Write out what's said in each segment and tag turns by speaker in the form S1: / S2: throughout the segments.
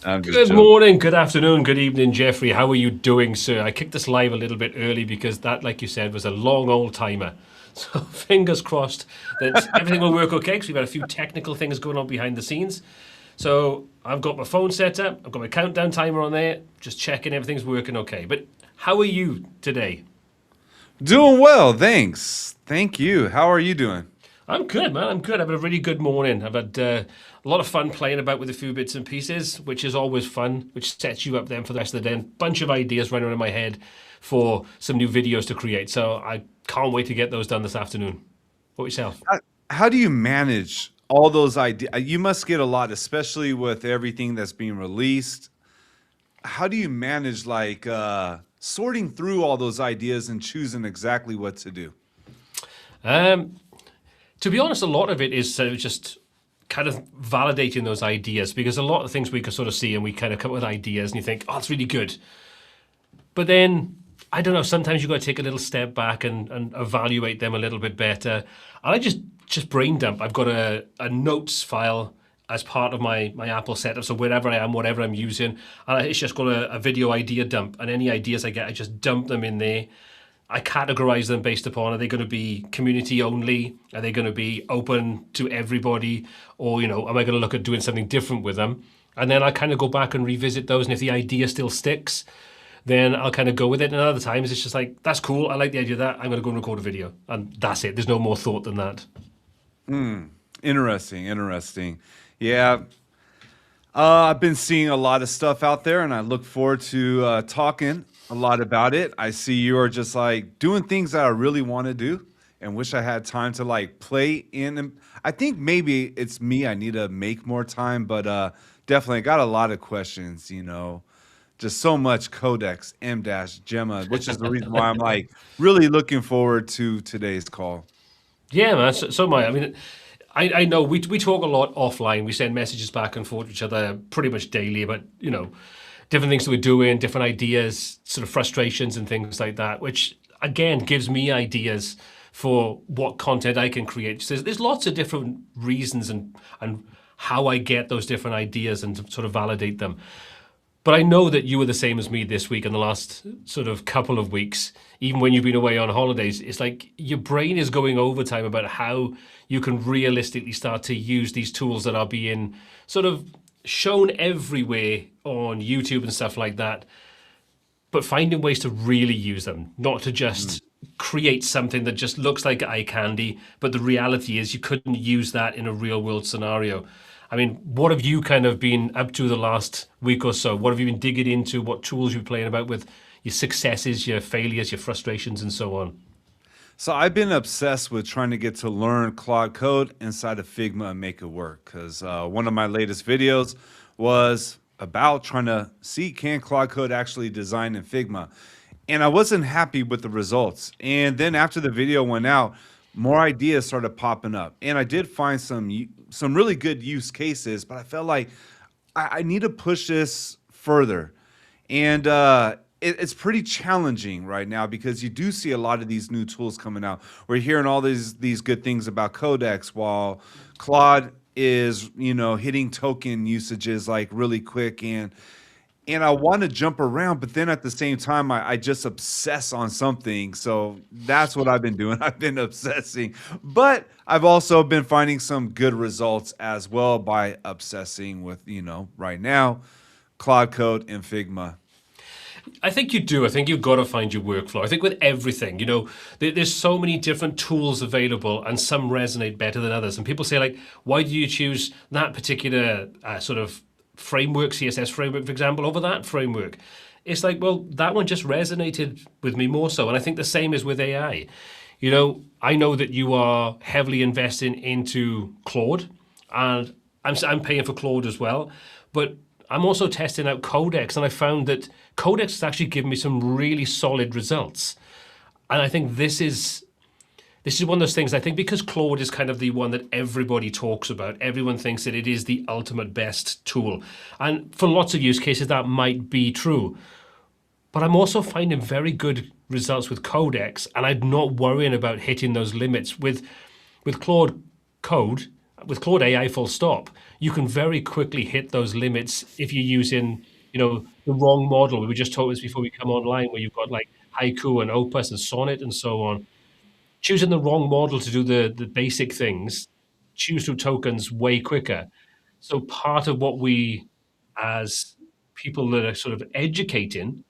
S1: I'm just
S2: Good
S1: joking.
S2: morning, good afternoon, good evening, Jeffrey. How are you doing, sir? I kicked this live a little bit early because that, like you said, was a long old timer. So fingers crossed that everything will work okay because we've had a few technical things going on behind the scenes. So I've got my phone set up, I've got my countdown timer on there, just checking everything's working okay. But how are you today?
S1: Doing well, thanks. Thank you. How are you doing?
S2: I'm good, man. I'm good. I've had a really good morning. I've had a lot of fun playing about with a few bits and pieces, which is always fun, which sets you up then for the rest of the day. And a bunch of ideas running around in my head for some new videos to create. So I can't wait to get those done this afternoon. What yourself?
S1: How, how do you manage all those ideas? You must get a lot, especially with everything that's being released. How do you manage sorting through all those ideas and choosing exactly what to do?
S2: Um, to be honest, a lot of it is just kind of validating those ideas because a lot of things we can sort of see and we kind of come up with ideas and you think, oh, that's really good. But then, I don't know, sometimes you've got to take a little step back and evaluate them a little bit better. And I just brain dump. I've got a notes file as part of my Apple setup. So wherever I am, whatever I'm using, and it's just got a video idea dump. And any ideas I get, I just dump them in there. I categorize them based upon, are they going to be community only? Are they going to be open to everybody? Or, am I going to look at doing something different with them? And then I kind of go back and revisit those. And if the idea still sticks, then I'll kind of go with it. And other times it's just like, that's cool. I like the idea of that. I'm going to go and record a video. And that's it. There's no more thought than that.
S1: Interesting, interesting. Yeah, I've been seeing a lot of stuff out there, and I look forward to talking a lot about it. I see you are just like doing things that I really want to do, and wish I had time to like play in. And I think maybe it's me. I need to make more time, but definitely got a lot of questions. Just so much Codex, MDash, Gemma, which is the reason why I'm like really looking forward to today's call.
S2: Yeah, man. So am I. I mean, I know we talk a lot offline. We send messages back and forth to each other pretty much daily about, different things that we're doing, different ideas, sort of frustrations and things like that, which again gives me ideas for what content I can create. So there's lots of different reasons and how I get those different ideas and to sort of validate them. But I know that you were the same as me this week and the last sort of couple of weeks, even when you've been away on holidays. It's like your brain is going overtime about how you can realistically start to use these tools that are being sort of shown everywhere on YouTube and stuff like that, but finding ways to really use them, not to just create something that just looks like eye candy, but the reality is you couldn't use that in a real world scenario. I mean, what have you kind of been up to the last week or so? What have you been digging into? What tools you've been playing about with your successes, your failures, your frustrations, and so on?
S1: So I've been obsessed with trying to get to learn Claude Code inside of Figma and make it work. Because one of my latest videos was about trying to see, can Claude Code actually design in Figma? And I wasn't happy with the results. And then after the video went out, more ideas started popping up. And I did find some really good use cases, but I felt like I need to push this further. And it's pretty challenging right now because you do see a lot of these new tools coming out. We're hearing all these good things about Codex, while Claude is hitting token usages like really quick, and I want to jump around, but then at the same time, I just obsess on something. So that's what I've been doing. I've been obsessing, but I've also been finding some good results as well by obsessing with, right now, Claude Code and Figma.
S2: I think you do. I think you've got to find your workflow. I think with everything, there's so many different tools available and some resonate better than others. And people say, like, why do you choose that particular sort of framework, CSS framework, for example, over that framework? It's like, well, that one just resonated with me more so. And I think the same is with AI. I know that you are heavily investing into Claude, and I'm paying for Claude as well. But I'm also testing out Codex, and I found that Codex has actually given me some really solid results. And I think this is one of those things, I think, because Claude is kind of the one that everybody talks about. Everyone thinks that it is the ultimate best tool. And for lots of use cases, that might be true. But I'm also finding very good results with Codex, and I'm not worrying about hitting those limits. With Claude Code, with Claude AI full stop, you can very quickly hit those limits if you're using, the wrong model. We were just talking this before we come online, where you've got like Haiku and Opus and Sonnet and so on. Choosing the wrong model to do the basic things, choose through tokens way quicker. So part of what we, as people that are sort of educating,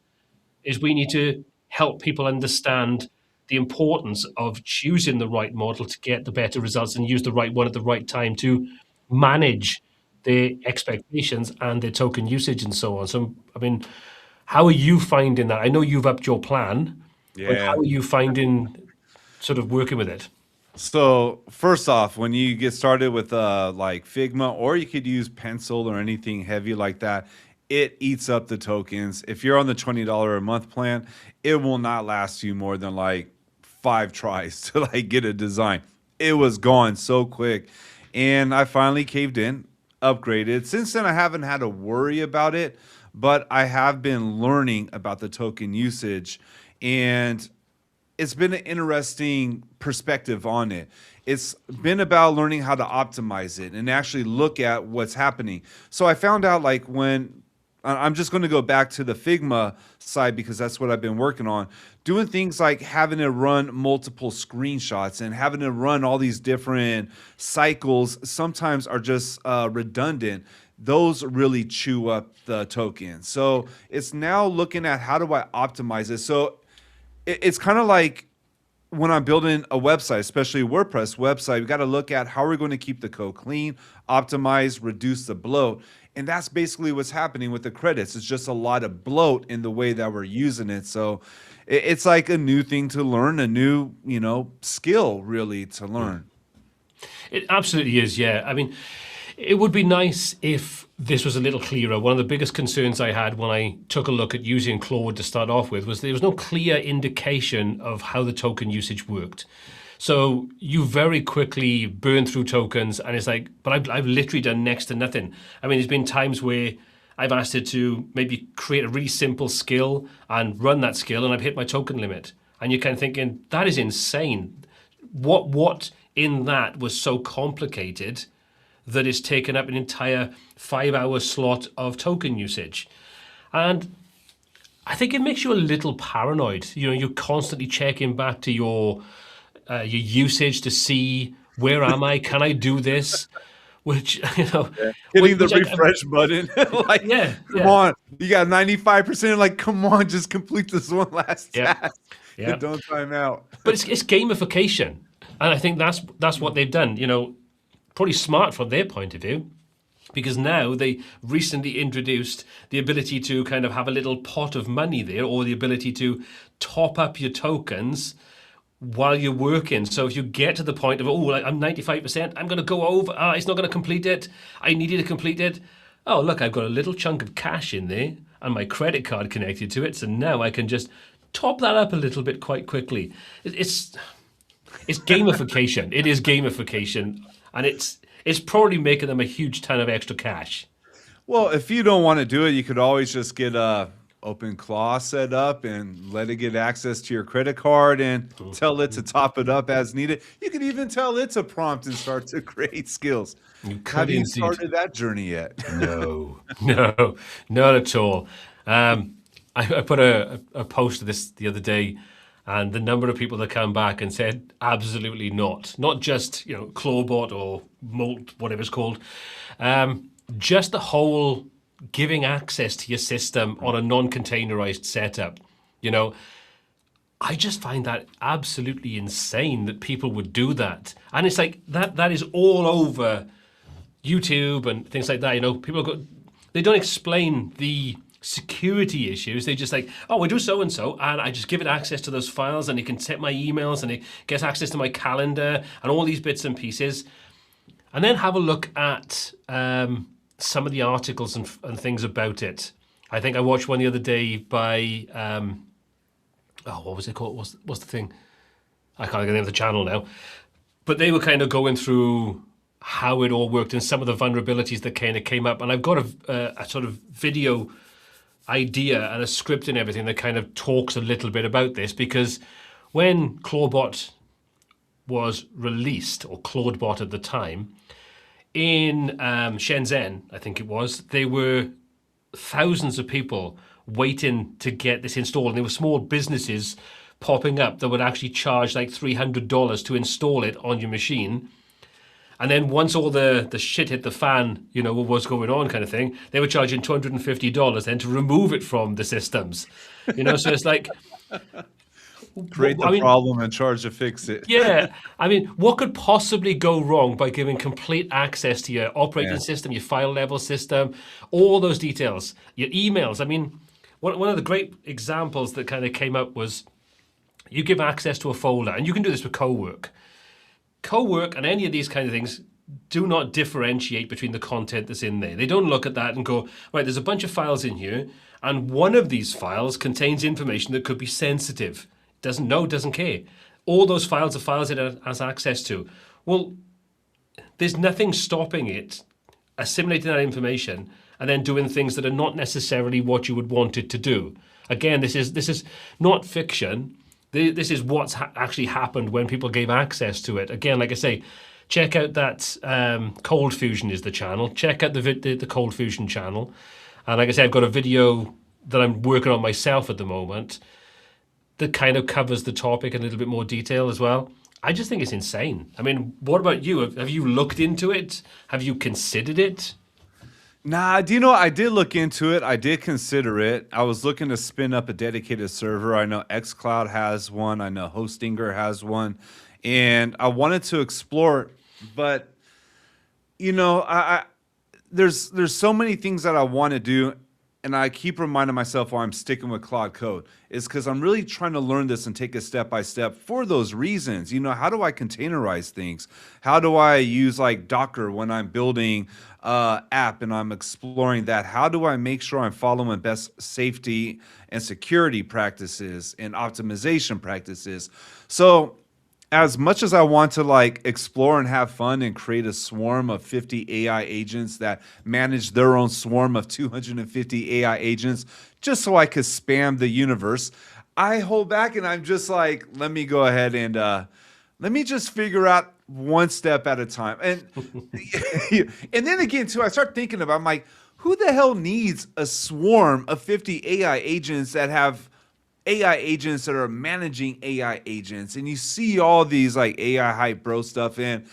S2: is we need to help people understand the importance of choosing the right model to get the better results and use the right one at the right time to manage their expectations and their token usage and so on. So, I mean, how are you finding that? I know you've upped your plan, but
S1: Yeah.
S2: how are you finding sort of working with it?
S1: So first off, when you get started with like Figma, or you could use Pencil or anything heavy like that, it eats up the tokens. If you're on the $20 a month plan, it will not last you more than like 5 tries to like get a design. It was gone so quick, and I finally caved in, upgraded. Since then, I haven't had to worry about it, but I have been learning about the token usage, and it's been an interesting perspective on it. It's been about learning how to optimize it and actually look at what's happening. So I found out, like, when I'm just going to go back to the Figma side because that's what I've been working on, doing things like having to run multiple screenshots and having to run all these different cycles sometimes are just redundant. Those really chew up the token. So it's now looking at how do I optimize it. So it's kind of like when I'm building a website, especially a WordPress website, we got to look at how we're going to keep the code clean, optimize, reduce the bloat. And that's basically what's happening with the credits. It's just a lot of bloat in the way that we're using it. So it's like a new thing to learn, a new, skill really to learn.
S2: It absolutely is, yeah. I mean, it would be nice if this was a little clearer. One of the biggest concerns I had when I took a look at using Claude to start off with was there was no clear indication of how the token usage worked. So you very quickly burn through tokens, and it's like, but I've literally done next to nothing. I mean, there's been times where I've asked it to maybe create a really simple skill and run that skill, and I've hit my token limit. And you're kind of thinking, that is insane. What in that was so complicated that it's taken up an entire 5-hour slot of token usage? And I think it makes you a little paranoid. You're constantly checking back to your usage to see, where am I? Can I do this? Which,
S1: Hitting the refresh button. Like,
S2: yeah,
S1: come on. You got 95%. Like, come on, just complete this one last task.
S2: Yeah.
S1: Don't time out.
S2: But it's gamification. And I think that's what they've done. Probably smart from their point of view, because now they recently introduced the ability to kind of have a little pot of money there, or the ability to top up your tokens while you're working. So if you get to the point of, I'm 95%, I'm going to go over, it's not going to complete it, I needed to complete it. Oh, look, I've got a little chunk of cash in there and my credit card connected to it, so now I can just top that up a little bit quite quickly. It's gamification. It is gamification. And it's probably making them a huge ton of extra cash.
S1: Well, if you don't want to do it, you could always just get a open claw set up and let it get access to your credit card and tell it to top it up as needed. You could even tell it to prompt and start to create skills. Have you started that journey yet?
S2: No, not at all. I put a post of this the other day, and the number of people that come back and said, absolutely not. Not just, Clawbot or Molt, whatever it's called. Just the whole giving access to your system on a non-containerized setup. I just find that absolutely insane that people would do that. And it's like, that is all over YouTube and things like that. They don't explain the security issues. They just like, we do so and so, and I just give it access to those files, and it can set my emails, and it gets access to my calendar and all these bits and pieces. And then have a look at some of the articles and things about it. I think I watched one the other day by what was it called? What's the thing? I can't think of the name of the channel now. But they were kind of going through how it all worked and some of the vulnerabilities that kind of came up. And I've got a sort of video idea and a script and everything that kind of talks a little bit about this, because when Clawbot was released, or Claudebot at the time, in Shenzhen, I think it was, there were thousands of people waiting to get this installed. And there were small businesses popping up that would actually charge like $300 to install it on your machine. And then once all the shit hit the fan, you know, what was going on kind of thing, they were charging $250 then to remove it from the systems. You know, so it's like...
S1: Create the problem and charge to fix it.
S2: Yeah. I mean, what could possibly go wrong by giving complete access to your operating system, your file level system, all those details, your emails? I mean, one of the great examples that kind of came up was you give access to a folder, and you can do this with co-work. Co-work and any of these kind of things do not differentiate between the content that's in there. They don't look at that and go, right, there's a bunch of files in here, and one of these files contains information that could be sensitive. Doesn't know, doesn't care. All those files are files it has access to. Well, there's nothing stopping it assimilating that information and then doing things that are not necessarily what you would want it to do. Again, this is not fiction. This is what's actually happened when people gave access to it. Again, like I say, check out that Cold Fusion is the channel. Check out the Cold Fusion channel. And like I said, I've got a video that I'm working on myself at the moment that kind of covers the topic in a little bit more detail as well. I just think it's insane. I mean, what about you? Have you looked into it? Have you considered it?
S1: Nah, do you know, I did look into it. I did consider it. I was looking to spin up a dedicated server. I know xCloud has one. I know Hostinger has one. And I wanted to explore it. But, you know, there's so many things that I want to do. And I keep reminding myself why I'm sticking with Claude Code. Is because I'm really trying to learn this and take it step by step for those reasons. You know, how do I containerize things? How do I use like Docker when I'm building app and I'm exploring that? How do I make sure I'm following best safety and security practices and optimization practices? So as much as I want to like explore and have fun and create a swarm of 50 AI agents that manage their own swarm of 250 AI agents just so I could spam the universe, I hold back and I'm just like, let me go ahead and let me just figure out one step at a time. And and then again too, I start thinking about, I'm like, who the hell needs a swarm of 50 AI agents that have AI agents that are managing AI agents? And you see all these like AI hype bro stuff, and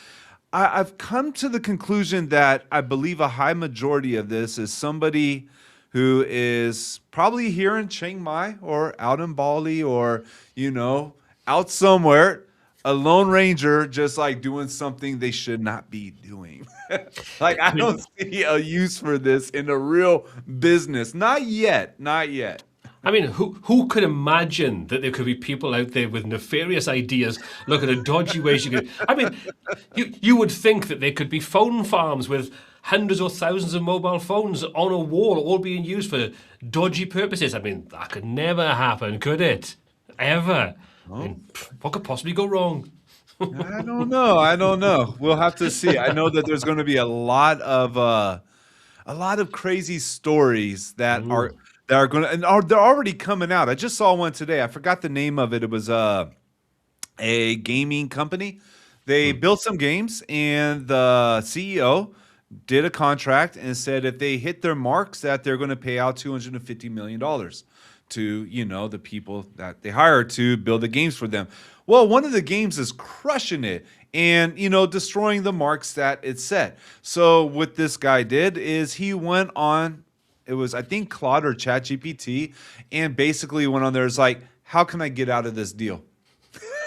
S1: I've come to the conclusion that I believe a high majority of this is somebody who is probably here in Chiang Mai or out in Bali or, you know, out somewhere, a lone ranger just like doing something they should not be doing. Like, I don't see a use for this in a real business. Not yet. Not yet.
S2: I mean, who could imagine that there could be people out there with nefarious ideas, looking at dodgy ways you could... I mean, you would think that there could be phone farms with hundreds or thousands of mobile phones on a wall, all being used for dodgy purposes. I mean, that could never happen, could it? Ever. I mean, what could possibly go wrong?
S1: I don't know. I don't know. We'll have to see. I know that there's going to be a lot of crazy stories that are going to, and they're already coming out. I just saw one today. I forgot the name of it. It was a gaming company. They built some games, and the CEO did a contract and said if they hit their marks that they're going to pay out $250 million to, you know, the people that they hired to build the games for them. Well, one of the games is crushing it and, you know, destroying the marks that it set. So what this guy did is he went on, it was, I think, Claude or ChatGPT, and basically went on there, is like, how can I get out of this deal?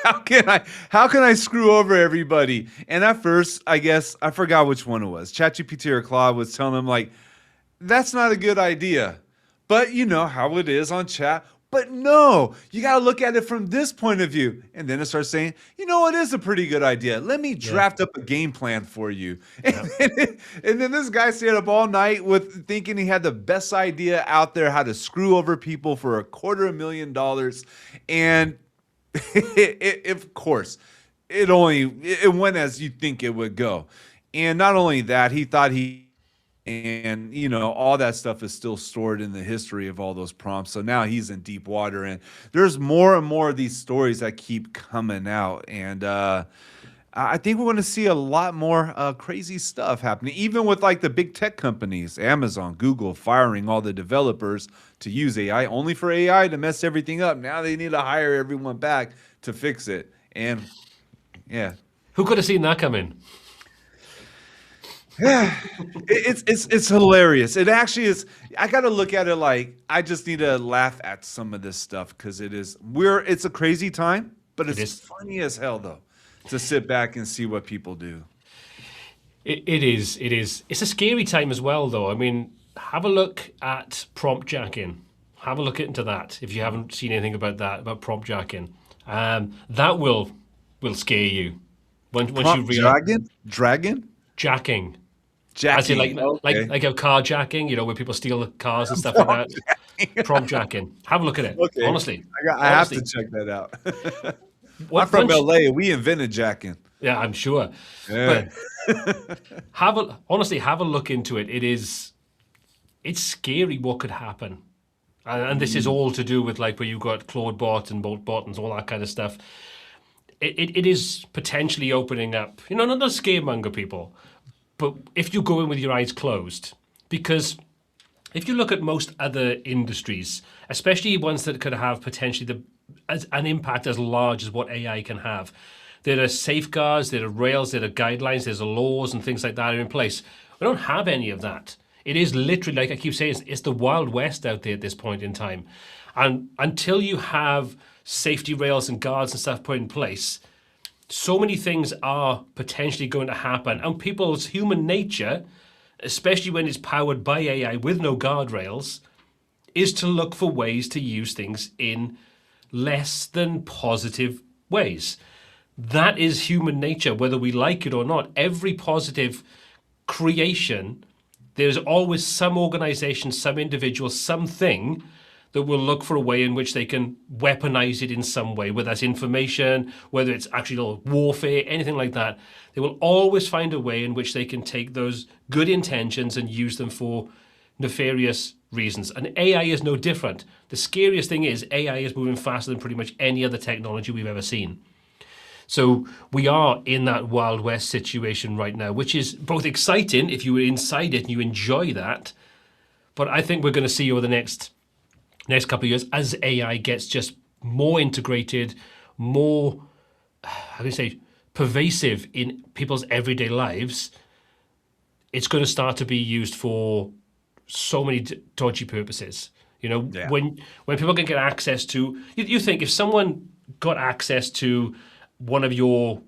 S1: How can I screw over everybody? And at first, I guess, I forgot which one it was. ChatGPT or Claude was telling him, like, that's not a good idea. But you know how it is on chat. But no, you got to look at it from this point of view. And then it starts saying, you know, it is a pretty good idea. Let me draft up a game plan for you. And then this guy stayed up all night with thinking he had the best idea out there, how to screw over people for $250,000. And of course, it went as you think it would go. And not only that, he thought and you know, all that stuff is still stored in the history of all those prompts. So now he's in deep water, and there's more and more of these stories that keep coming out. And I think we're going to see a lot more crazy stuff happening, even with like the big tech companies, Amazon, Google, firing all the developers to use AI only for AI to mess everything up. Now they need to hire everyone back to fix it. And yeah,
S2: Who could have seen that coming?
S1: yeah, it's hilarious. It actually is. I got to look at it like I just need to laugh at some of this stuff because it's a crazy time, but
S2: It
S1: it's
S2: is.
S1: funny as hell though to sit back and see what people do.
S2: It is. It is. It's a scary time as well, though. I mean, have a look at prompt jacking. Have a look into that if you haven't seen anything about that, about prompt jacking. That will scare you once you
S1: Prompt
S2: realize
S1: dragon,
S2: jacking. As in,
S1: jacking. Okay,
S2: like a car jacking, you know, where people steal the cars and stuff like that. Prompt jacking. Have a look at it.
S1: okay.
S2: Honestly,
S1: I have to
S2: honestly,
S1: check that out. I'm
S2: Once,
S1: from
S2: once
S1: LA. We invented jacking.
S2: yeah, I'm sure.
S1: Yeah.
S2: But honestly have a look into it. It's scary what could happen. And this is all to do with like where you got Claude bot and bolt buttons, all that kind of stuff. It is potentially opening up, you know, not to scaremonger people, but if you go in with your eyes closed, because if you look at most other industries, especially ones that could have potentially as an impact as large as what AI can have, there are safeguards, there are rails, there are guidelines, there's laws and things like that are in place. We don't have any of that. It is literally, like I keep saying, it's the Wild West out there at this point in time. And until you have safety rails and guards and stuff put in place, so many things are potentially going to happen. And people's human nature, especially when it's powered by AI with no guardrails, is to look for ways to use things in less than positive ways. That is human nature, whether we like it or not. Every positive creation, there's always some organization, some individual, something that will look for a way in which they can weaponize it in some way, whether that's information, whether it's actual warfare, anything like that. They will always find a way in which they can take those good intentions and use them for nefarious reasons. And AI is no different. The scariest thing is AI is moving faster than pretty much any other technology we've ever seen. So we are in that Wild West situation right now, which is both exciting if you were inside it and you enjoy that. But I think we're going to see over the next couple of years as AI gets just more integrated, more, how do you say, pervasive in people's everyday lives, it's going to start to be used for so many dodgy purposes. You know,
S1: Yeah.
S2: when people can get access to, you think if someone got access to one of your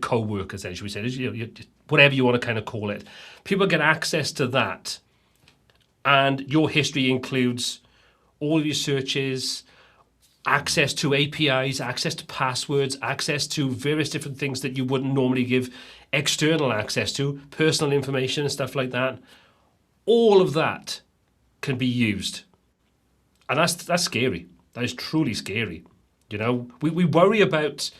S2: co-workers, then should we say, whatever you want to kind of call it, people get access to that, and your history includes all of your searches, access to APIs, access to passwords, access to various different things that you wouldn't normally give external access to, personal information and stuff like that. All of that can be used. And that's scary. That is truly scary. You know, we worry about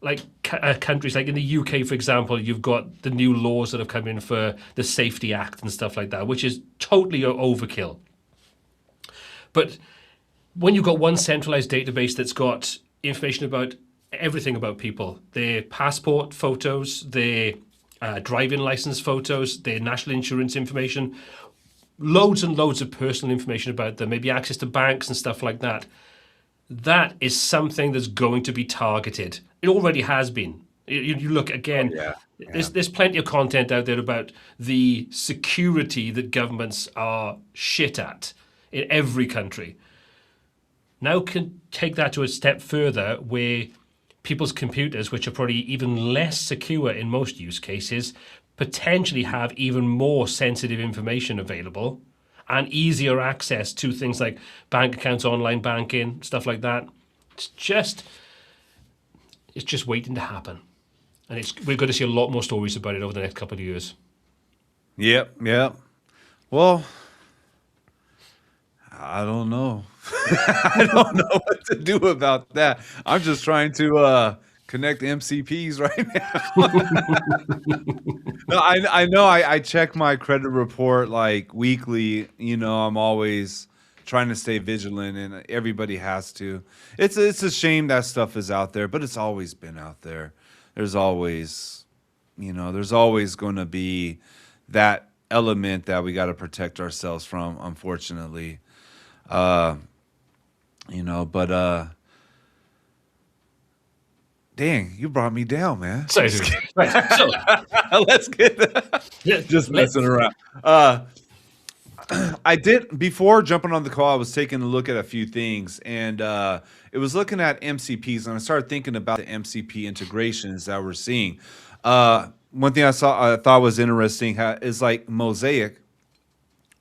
S2: like countries like in the UK, for example, you've got the new laws that have come in for the Safety Act and stuff like that, which is totally overkill. But when you've got one centralized database that's got information about everything about people, their passport photos, their driving license photos, their national insurance information, loads and loads of personal information about them, maybe access to banks and stuff like that, that is something that's going to be targeted. It already has been. You look again, there's plenty of content out there about the security that governments are shit at in every country. Now can take that to a step further where people's computers, which are probably even less secure in most use cases, potentially have even more sensitive information available and easier access to things like bank accounts, online banking, stuff like that. It's just waiting to happen. And we're going to see a lot more stories about it over the next couple of years.
S1: Yep. Well, I don't know. I don't know what to do about that. I'm just trying to connect MCPs right now. No, I know I check my credit report like weekly. You know, I'm always trying to stay vigilant, and everybody has to. It's a shame that stuff is out there, but it's always been out there. there's always, there's always going to be that element that we got to protect ourselves from, unfortunately. Uh, but dang, you brought me down, man.
S2: So, right, so
S1: Let's get
S2: yeah,
S1: just messing around. I did before jumping on the call. I was taking a look at a few things, and it was looking at MCPs, and I started thinking about the MCP integrations that we're seeing. One thing I thought was interesting is like Mosaic,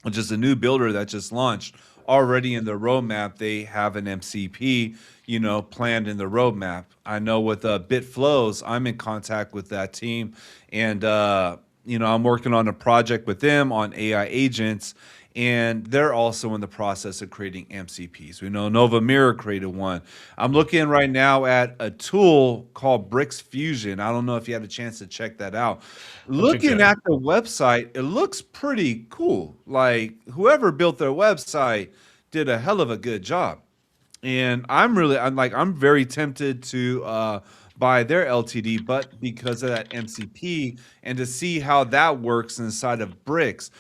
S1: which is a new builder that just launched. Already in the roadmap, they have an MCP, planned in the roadmap. I know with BitFlows, I'm in contact with that team, and I'm working on a project with them on AI agents, and they're also in the process of creating MCPs. We know Nova Mirror created one. I'm looking right now at a tool called Bricks Fusion. I don't know if you had a chance to check that out. Looking at the website, it looks pretty cool. Like whoever built their website did a hell of a good job. And I'm very tempted to buy their LTD, but because of that MCP and to see how that works inside of Bricks.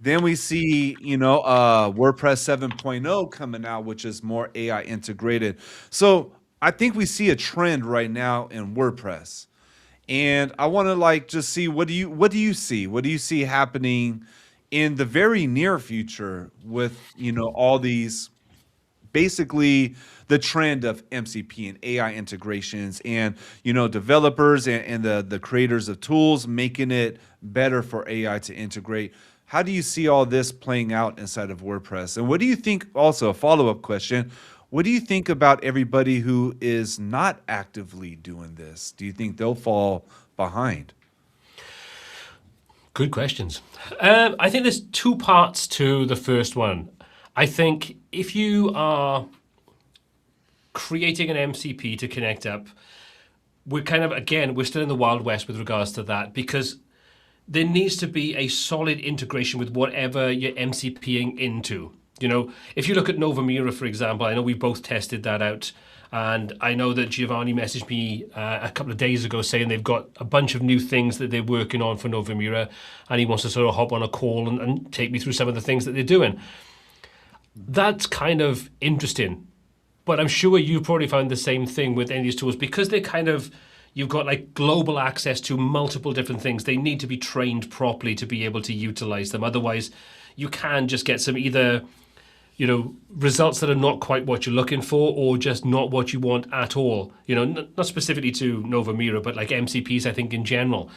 S1: Then we see, WordPress 7.0 coming out, which is more AI integrated. So I think we see a trend right now in WordPress. And I want to just see what do you see? What do you see happening in the very near future with, all these basically the trend of MCP and AI integrations and developers and the creators of tools making it better for AI to integrate. How do you see all this playing out inside of WordPress? And what do you think, also a follow-up question, what do you think about everybody who is not actively doing this? Do you think they'll fall behind?
S2: good questions. I think there's two parts to the first one. I think if you are creating an MCP to connect up, we're still in the Wild West with regards to that, because there needs to be a solid integration with whatever you're MCPing into. If you look at Nova Mirror, for example, I know we both tested that out. And I know that Giovanni messaged me a couple of days ago saying they've got a bunch of new things that they're working on for Nova Mirror, and he wants to sort of hop on a call and take me through some of the things that they're doing. That's kind of interesting. But I'm sure you probably found the same thing with any of these tools, because they're you've got global access to multiple different things. They need to be trained properly to be able to utilize them. Otherwise, you can just get some either results that are not quite what you're looking for, or just not what you want at all. Not specifically to Nova Mirror, but like MCPs, I think in general.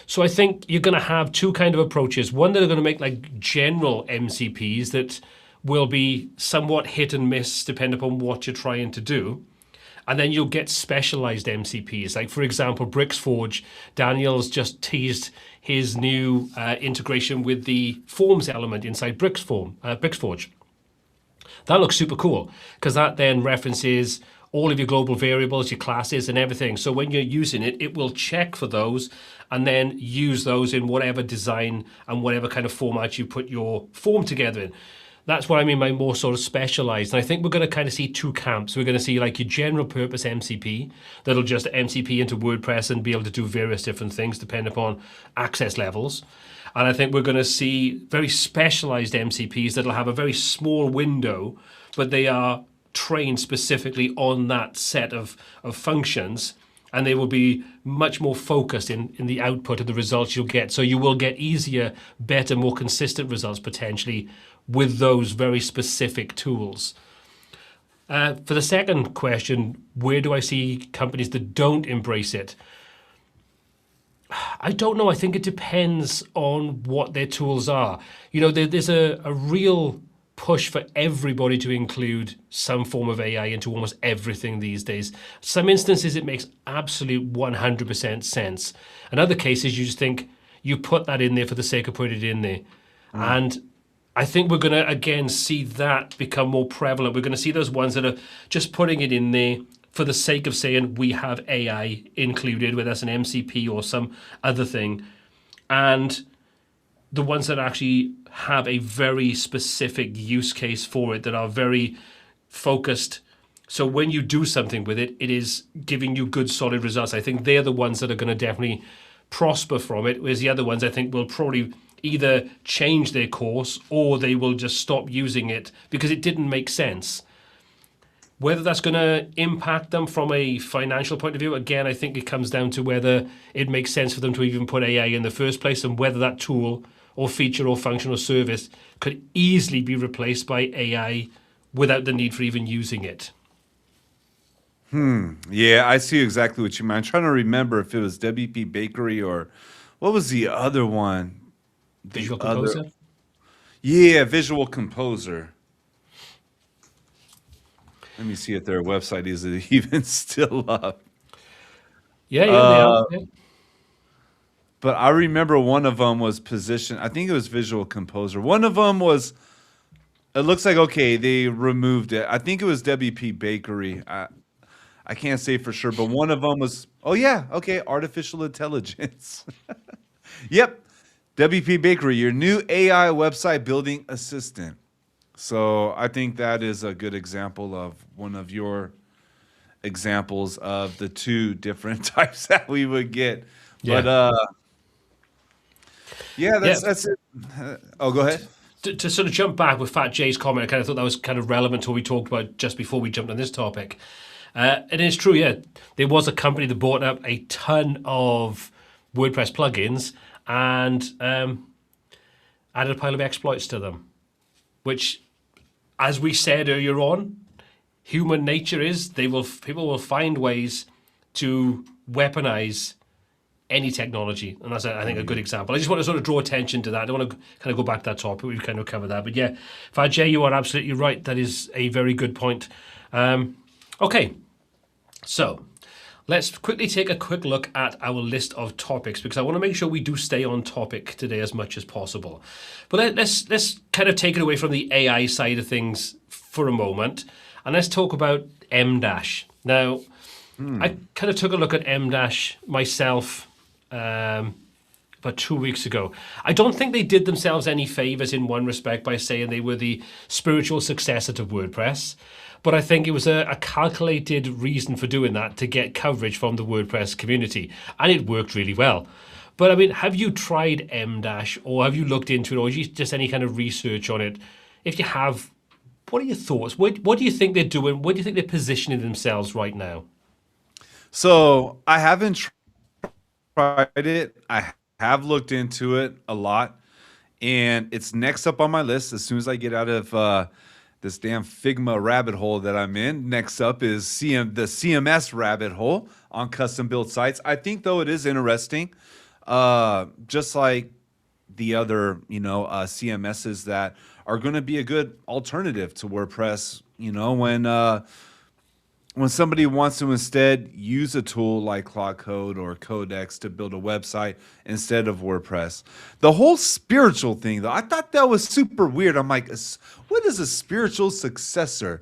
S2: So I think you're going to have two kind of approaches. One that are going to make general MCPs that will be somewhat hit and miss depending upon what you're trying to do. And then you'll get specialized MCPs. Like, for example, BricksForge. Daniel's just teased his new integration with the forms element inside BricksForge. That looks super cool, because that then references all of your global variables, your classes and everything. So when you're using it, it will check for those and then use those in whatever design and whatever kind of format you put your form together in. That's what I mean by more sort of specialized. And I think we're going to kind of see two camps. We're going to see your general purpose MCP that'll just MCP into WordPress and be able to do various different things depending upon access levels. And I think we're going to see very specialized MCPs that'll have a very small window, but they are trained specifically on that set of functions, and they will be much more focused in the output of the results you'll get. So you will get easier, better, more consistent results potentially with those very specific tools. For the second question, where do I see companies that don't embrace it? I don't know. I think it depends on what their tools are. There's a real push for everybody to include some form of AI into almost everything these days. Some instances it makes absolute 100% sense. In other cases, you just think you put that in there for the sake of putting it in there. And I think we're going to, again, see that become more prevalent. We're going to see those ones that are just putting it in there for the sake of saying we have AI included, whether that's an MCP or some other thing. And the ones that actually have a very specific use case for it, that are very focused So when you do something with it, it is giving you good, solid results. I think they're the ones that are going to definitely prosper from it, whereas the other ones I think will probably either change their course or they will just stop using it because it didn't make sense. Whether that's going to impact them from a financial point of view, again, I think it comes down to whether it makes sense for them to even put AI in the first place and whether that tool or feature or function or service could easily be replaced by AI without the need for even using it.
S1: Yeah, I see exactly what you mean. I'm trying to remember if it was WP Bakery or what was the other one? The
S2: Visual
S1: other,
S2: Composer?
S1: yeah, Visual Composer. Let me see if their website is even still up.
S2: Yeah, yeah, they are.
S1: Uh,
S2: Yeah.
S1: but I remember one of them was positioned. I think it was Visual Composer. One of them was. It looks like okay, they removed it. I think it was WP Bakery. I can't say for sure, but one of them was. Oh yeah, okay, artificial intelligence. Yep, WP Bakery, your new AI website building assistant. So I think that is a good example of one of your examples of the two different types that we would get. But
S2: Yeah.
S1: yeah,
S2: Yeah.
S1: that's it. Oh, go ahead.
S2: To sort of jump back with Fat Jay's comment, I kind of thought that was kind of relevant to what we talked about just before we jumped on this topic. And it's true, yeah. There was a company that bought up a ton of WordPress plugins and added a pile of exploits to them, which, as we said earlier on, human nature is people will find ways to weaponize any technology, and that's I think a good example. I just want to sort of draw attention to that. I don't want to kind of go back to that topic. We've kind of covered that, but yeah, Fajay, you are absolutely right. That is a very good point. Okay, so let's quickly take a quick look at our list of topics because I want to make sure we do stay on topic today as much as possible. But let's kind of take it away from the AI side of things for a moment, and let's talk about MDash. Now, I kind of took a look at MDash myself about 2 weeks ago. I don't think they did themselves any favors in one respect by saying they were the spiritual successor to WordPress, but I think it was a calculated reason for doing that to get coverage from the WordPress community, and it worked really well. But I mean, have you tried MDash or have you looked into it or just any kind of research on it? If you have, what are your thoughts? What do you think they're doing? What do you think they're positioning themselves right now?
S1: So I haven't tried it. I have looked into it a lot, and it's next up on my list as soon as I get out of this damn Figma rabbit hole that I'm in. Next up is the CMS rabbit hole on custom built sites. I think though it is interesting, just like the other CMSs that are going to be a good alternative to WordPress. When somebody wants to instead use a tool like Claude Code or Codex to build a website instead of WordPress. The whole spiritual thing, though, I thought that was super weird. I'm like, what is a spiritual successor?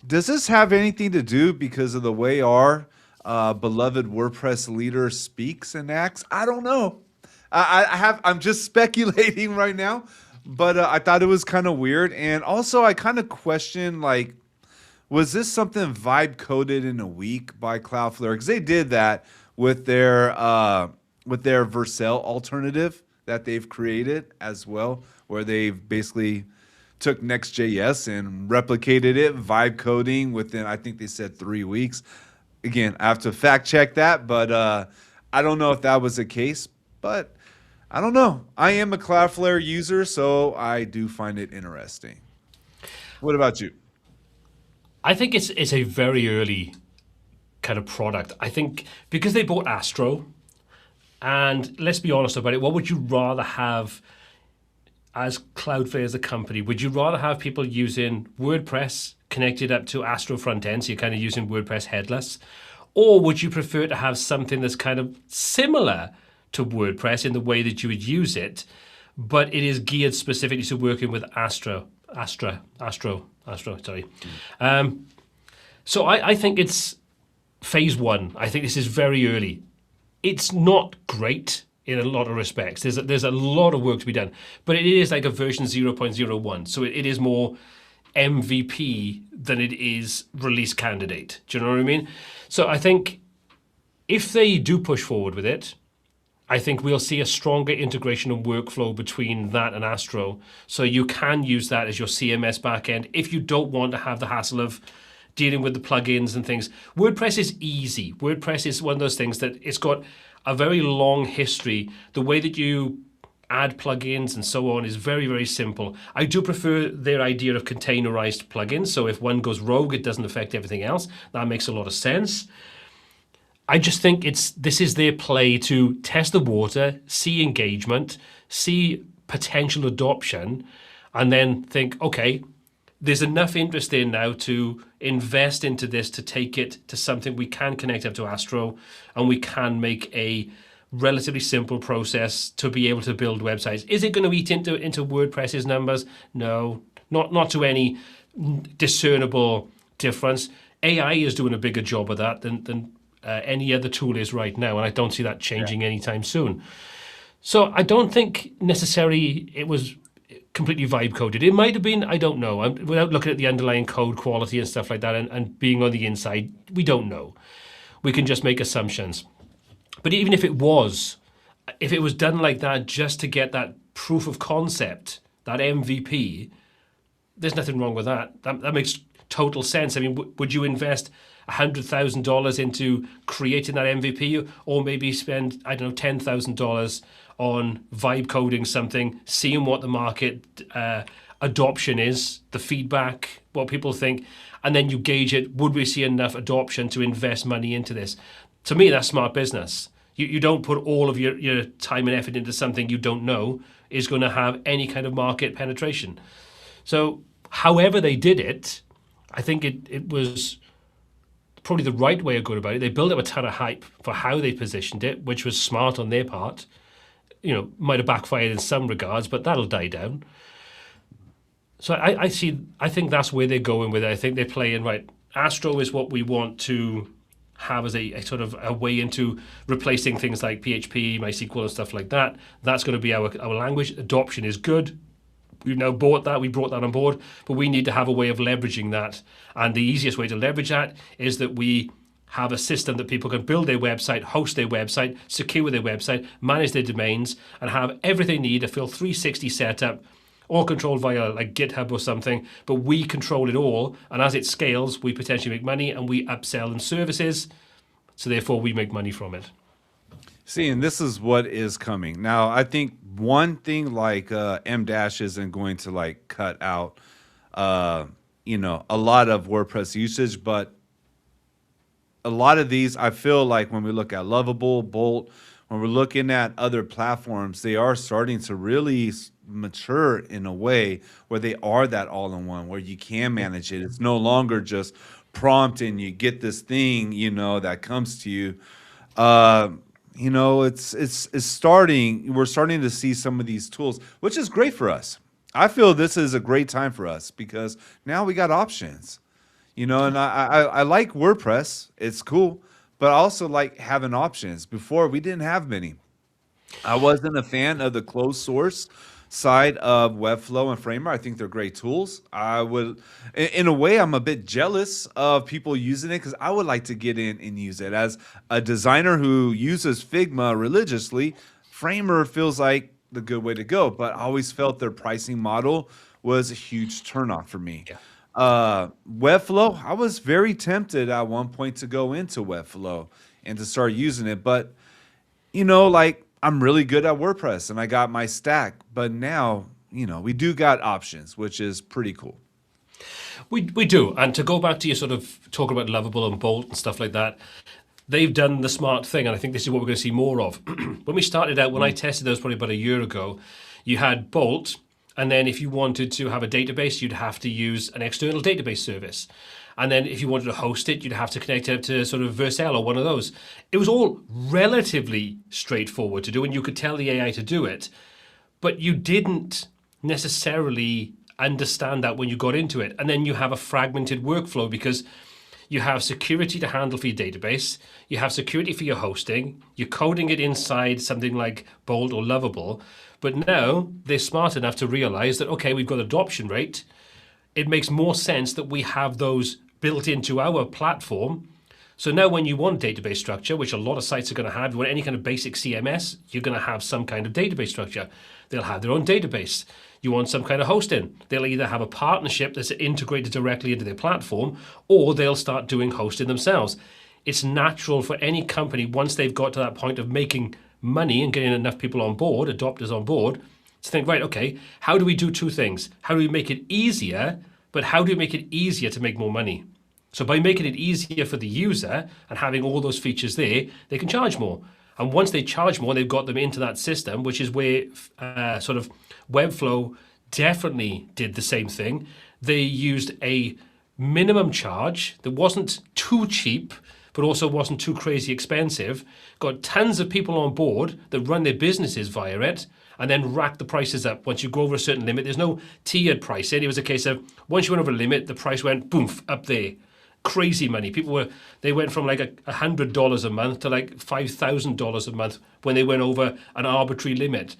S1: Does this have anything to do because of the way our beloved WordPress leader speaks and acts? I don't know. I'm just speculating right now, but I thought it was kind of weird. And also I kind of question, like, was this something vibe coded in a week by Cloudflare? Because they did that with their Vercel alternative that they've created as well, where they've basically took Next.js and replicated it, vibe coding within, I think they said 3 weeks. Again, I have to fact check that, but I don't know if that was the case, but I don't know. I am a Cloudflare user, so I do find it interesting. What about you?
S2: I think it's a very early kind of product. I think because they bought Astro, and let's be honest about it, what would you rather have as Cloudflare as a company? Would you rather have people using WordPress connected up to Astro front end, so you're kind of using WordPress headless? Or would you prefer to have something that's kind of similar to WordPress in the way that you would use it, but it is geared specifically to working with Astro, sorry. So I think it's phase one. I think this is very early. It's not great in a lot of respects. There's a lot of work to be done, but it is like a version 0.01. So it is more MVP than it is release candidate. Do you know what I mean? So I think if they do push forward with it, I think we'll see a stronger integration and workflow between that and Astro. So you can use that as your CMS backend if you don't want to have the hassle of dealing with the plugins and things. WordPress is easy. WordPress is one of those things that it's got a very long history. The way that you add plugins and so on is very, very simple. I do prefer their idea of containerized plugins. So if one goes rogue, it doesn't affect everything else. That makes a lot of sense. I just think this is their play to test the water, see engagement, see potential adoption, and then think, okay, there's enough interest in now to invest into this to take it to something we can connect up to Astro, and we can make a relatively simple process to be able to build websites. Is it going to eat into WordPress's numbers? No, not to any discernible difference. AI is doing a bigger job of that than any other tool is right now, and I don't see that changing anytime soon. So I don't think necessarily it was completely vibe coded. It might have been, I don't know. Without looking at the underlying code quality and stuff like that and being on the inside, we don't know. We can just make assumptions. But even if it was done like that just to get that proof of concept, that MVP, there's nothing wrong with that. That makes total sense. I mean, would you invest $100,000 into creating that MVP, or maybe spend, I don't know, $10,000 on vibe coding something, seeing what the market adoption is, the feedback, what people think, and then you gauge it, would we see enough adoption to invest money into this? To me, that's smart business. You don't put all of your time and effort into something you don't know is going to have any kind of market penetration. So however they did it, I think it was probably the right way of going about it. They built up a ton of hype for how they positioned it, which was smart on their part. You know, might have backfired in some regards, but that'll die down. So I think that's where they're going with it. I think they're playing, right, Astro is what we want to have as a sort of a way into replacing things like PHP, MySQL and stuff like that. That's going to be our language. Adoption is good. We've now bought that, we brought that on board, but we need to have a way of leveraging that. And the easiest way to leverage that is that we have a system that people can build their website, host their website, secure their website, manage their domains, and have everything they need, a full 360 setup, all controlled via like GitHub or something, but we control it all. And as it scales, we potentially make money and we upsell in services. So therefore we make money from it.
S1: See, and this is what is coming. Now, I think one thing like MDash isn't going to like cut out, a lot of WordPress usage, but a lot of these, I feel like when we look at Lovable, Bolt, when we're looking at other platforms, they are starting to really mature in a way where they are that all-in-one, where you can manage it. It's no longer just prompt and you get this thing, that comes to you. It's starting. We're starting to see some of these tools, which is great for us. I feel this is a great time for us because now we got options, and I like WordPress. It's cool, but I also like having options. Before we didn't have many. I wasn't a fan of the closed source side of Webflow and Framer. I think they're great tools. In a way, I'm a bit jealous of people using it because I would like to get in and use it. As a designer who uses Figma religiously, Framer feels like the good way to go, but I always felt their pricing model was a huge turnoff for me.
S2: Yeah.
S1: Webflow, I was very tempted at one point to go into Webflow and to start using it, but I'm really good at WordPress and I got my stack, but now, we do got options, which is pretty cool.
S2: We do. And to go back to your sort of talking about Lovable and Bolt and stuff like that, they've done the smart thing. And I think this is what we're going to see more of. When we started out, when I tested those probably about a year ago, you had Bolt. And then if you wanted to have a database, you'd have to use an external database service. And then if you wanted to host it, you'd have to connect it to sort of Vercel or one of those. It was all relatively straightforward to do, and you could tell the AI to do it. But you didn't necessarily understand that when you got into it. And then you have a fragmented workflow because you have security to handle for your database, you have security for your hosting, you're coding it inside something like Bolt or Lovable. But now they're smart enough to realize that, okay, we've got adoption rate. it makes more sense that we have those built into our platform. So now when you want database structure, which a lot of sites are going to have, you want any kind of basic CMS, you're going to have some kind of database structure. They'll have their own database. You want some kind of hosting. They'll either have a partnership that's integrated directly into their platform, or they'll start doing hosting themselves. It's natural for any company, once they've got to that point of making money and getting enough people on board, adopters on board, to think, right, okay, how do we do two things? How do we make it easier, but how do we make it easier to make more money? So by making it easier for the user and having all those features there, they can charge more. And once they charge more, they've got them into that system, which is where sort of Webflow definitely did the same thing. They used a minimum charge that wasn't too cheap, but also wasn't too crazy expensive, got tons of people on board that run their businesses via it, and then rack the prices up. Once you go over a certain limit, there's no tiered pricing. It was a case of once you went over a limit, the price went boom up there. Crazy money. They went from like $100 a month to like $5,000 a month when they went over an arbitrary limit.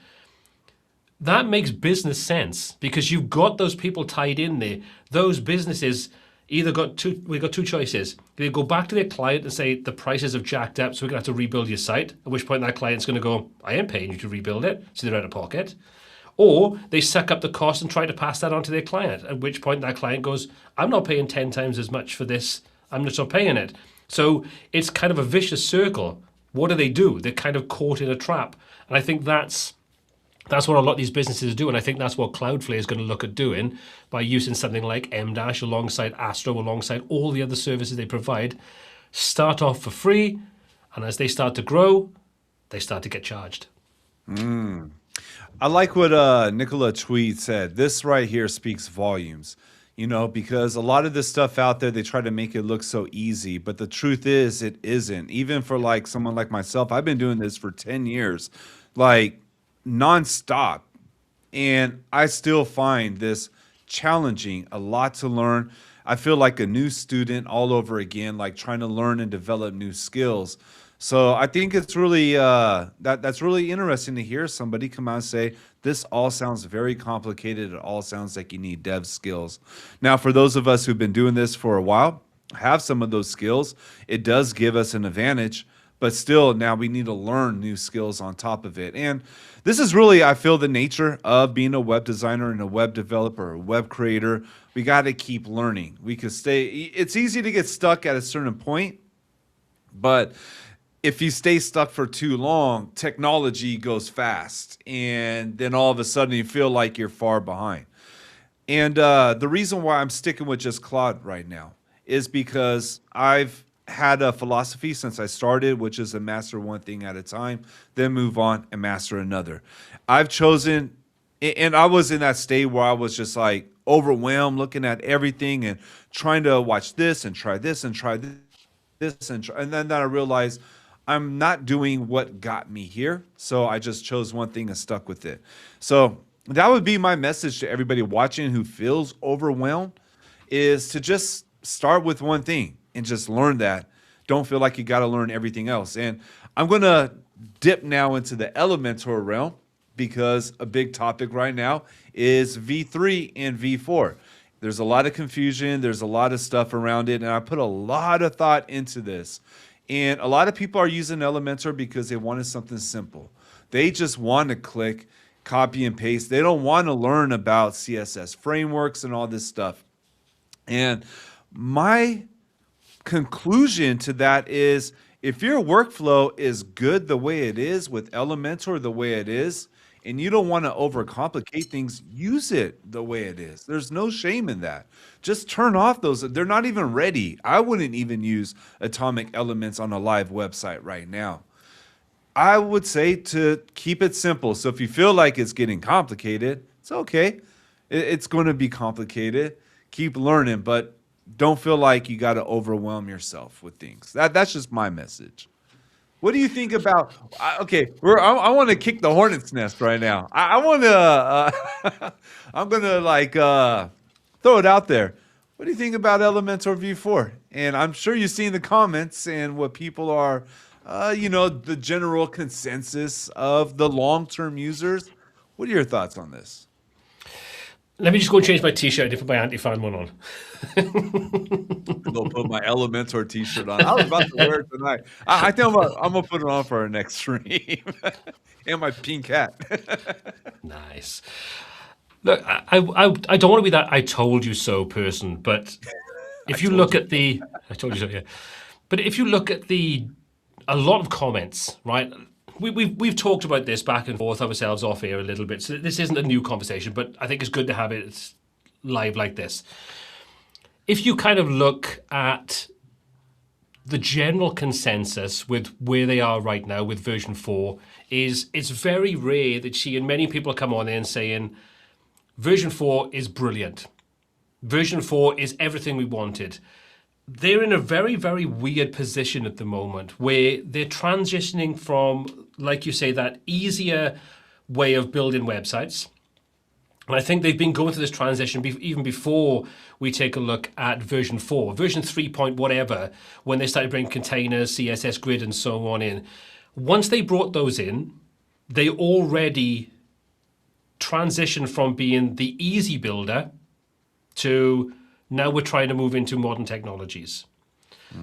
S2: That makes business sense because you've got those people tied in there. Those businesses we've got two choices. They go back to their client and say the prices have jacked up, so we're going to have to rebuild your site, at which point that client's going to go, I ain't paying you to rebuild it, so they're out of pocket. Or they suck up the cost and try to pass that on to their client, at which point that client goes, I'm not paying 10 times as much for this, I'm just not paying it. So it's kind of a vicious circle. What do? They're kind of caught in a trap. And I think that's what a lot of these businesses do, and I think that's what Cloudflare is going to look at doing by using something like MDash alongside Astro, alongside all the other services they provide. Start off for free, and as they start to grow, they start to get charged.
S1: I like what Nicola Tweed said. This right here speaks volumes, because a lot of this stuff out there, they try to make it look so easy, but the truth is it isn't. Even for like someone like myself, I've been doing this for 10 years, like nonstop, and I still find this challenging, a lot to learn. I feel like a new student all over again, like trying to learn and develop new skills. So I think it's really that's really interesting to hear somebody come out and say, this all sounds very complicated. It all sounds like you need dev skills. Now, for those of us who've been doing this for a while, have some of those skills, it does give us an advantage, but still now we need to learn new skills on top of it. And this is really, I feel, the nature of being a web designer and a web developer, a web creator. We got to keep learning. It's easy to get stuck at a certain point, but if you stay stuck for too long, technology goes fast, and then all of a sudden you feel like you're far behind. And the reason why I'm sticking with just Claude right now is because I've had a philosophy since I started, which is to master one thing at a time, then move on and master another. I've chosen, and I was in that state where I was just like overwhelmed, looking at everything and trying to watch this and try this and try this and then I realized I'm not doing what got me here. So I just chose one thing and stuck with it. So that would be my message to everybody watching who feels overwhelmed, is to just start with one thing and just learn that. Don't feel like you got to learn everything else. And I'm going to dip now into the Elementor realm, because a big topic right now is V3 and V4. There's a lot of confusion. There's a lot of stuff around it. And I put a lot of thought into this. And a lot of people are using Elementor because they wanted something simple. They just want to click, copy and paste. They don't want to learn about CSS frameworks and all this stuff. And my conclusion to that is, if your workflow is good the way it is with Elementor the way it is, and you don't want to overcomplicate things, use it the way it is. There's no shame in that. Just turn off those. They're not even ready. I wouldn't even use atomic elements on a live website right now. I would say to keep it simple. So if you feel like it's getting complicated, it's okay. It's going to be complicated. Keep learning, but don't feel like you got to overwhelm yourself with things. That's just my message. What do you think about? Okay, I want to kick the hornet's nest right now. I want to. I'm gonna throw it out there. What do you think about Elementor V4? And I'm sure you've seen the comments and what people are, the general consensus of the long-term users. What are your thoughts on this?
S2: Let me just go and change my t-shirt and put my anti-fan one on.
S1: I'll put my Elementor t-shirt on. I was about to wear it tonight. I think I'm gonna put it on for our next stream. And my pink hat.
S2: Nice. Look, I don't want to be that "I told you so" person, but if you look at the, I told you so, yeah. But if you look at a lot of comments, right? We've talked about this back and forth ourselves off air a little bit, so this isn't a new conversation, but I think it's good to have it live like this. If you kind of look at the general consensus with where they are right now with version 4, is it's very rare that many people come on in saying, version 4 is brilliant. Version 4 is everything we wanted. They're in a very, very weird position at the moment where they're transitioning from, like you say, that easier way of building websites. And I think they've been going through this transition even before we take a look at version 4. Version 3 point whatever, when they started bringing containers, CSS grid and so on in. Once they brought those in, they already transitioned from being the easy builder to now we're trying to move into modern technologies.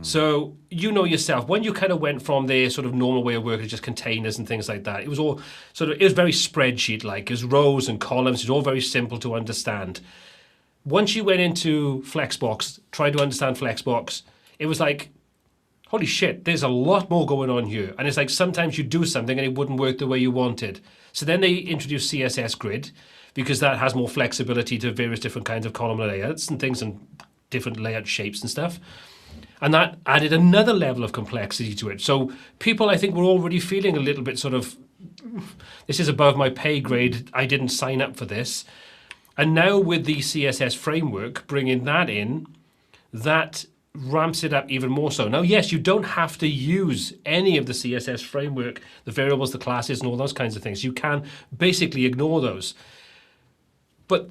S2: So you know yourself, when you kind of went from their sort of normal way of working, just containers and things like that, it was all it was very spreadsheet-like. It was rows and columns. It was all very simple to understand. Once you went into Flexbox, tried to understand Flexbox, it was like, holy shit, there's a lot more going on here. And it's like sometimes you do something and it wouldn't work the way you wanted. So then they introduced CSS grid, because that has more flexibility to various different kinds of column layouts and things and different layout shapes and stuff. And that added another level of complexity to it. So people, I think, were already feeling a little bit sort of, this is above my pay grade, I didn't sign up for this. And now with the CSS framework, bringing that in, that ramps it up even more so. Now, yes, you don't have to use any of the CSS framework, the variables, the classes, and all those kinds of things. You can basically ignore those. But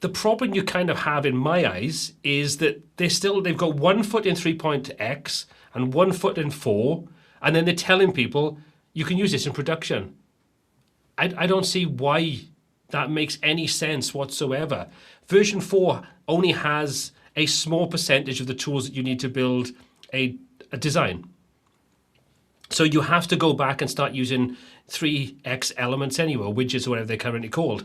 S2: the problem you kind of have in my eyes is that they've got 1 foot in 3.x and 1 foot in 4, and then they're telling people you can use this in production. I don't see why that makes any sense whatsoever. Version 4 only has a small percentage of the tools that you need to build a design. So you have to go back and start using 3x elements anyway, or widgets or whatever they're currently called.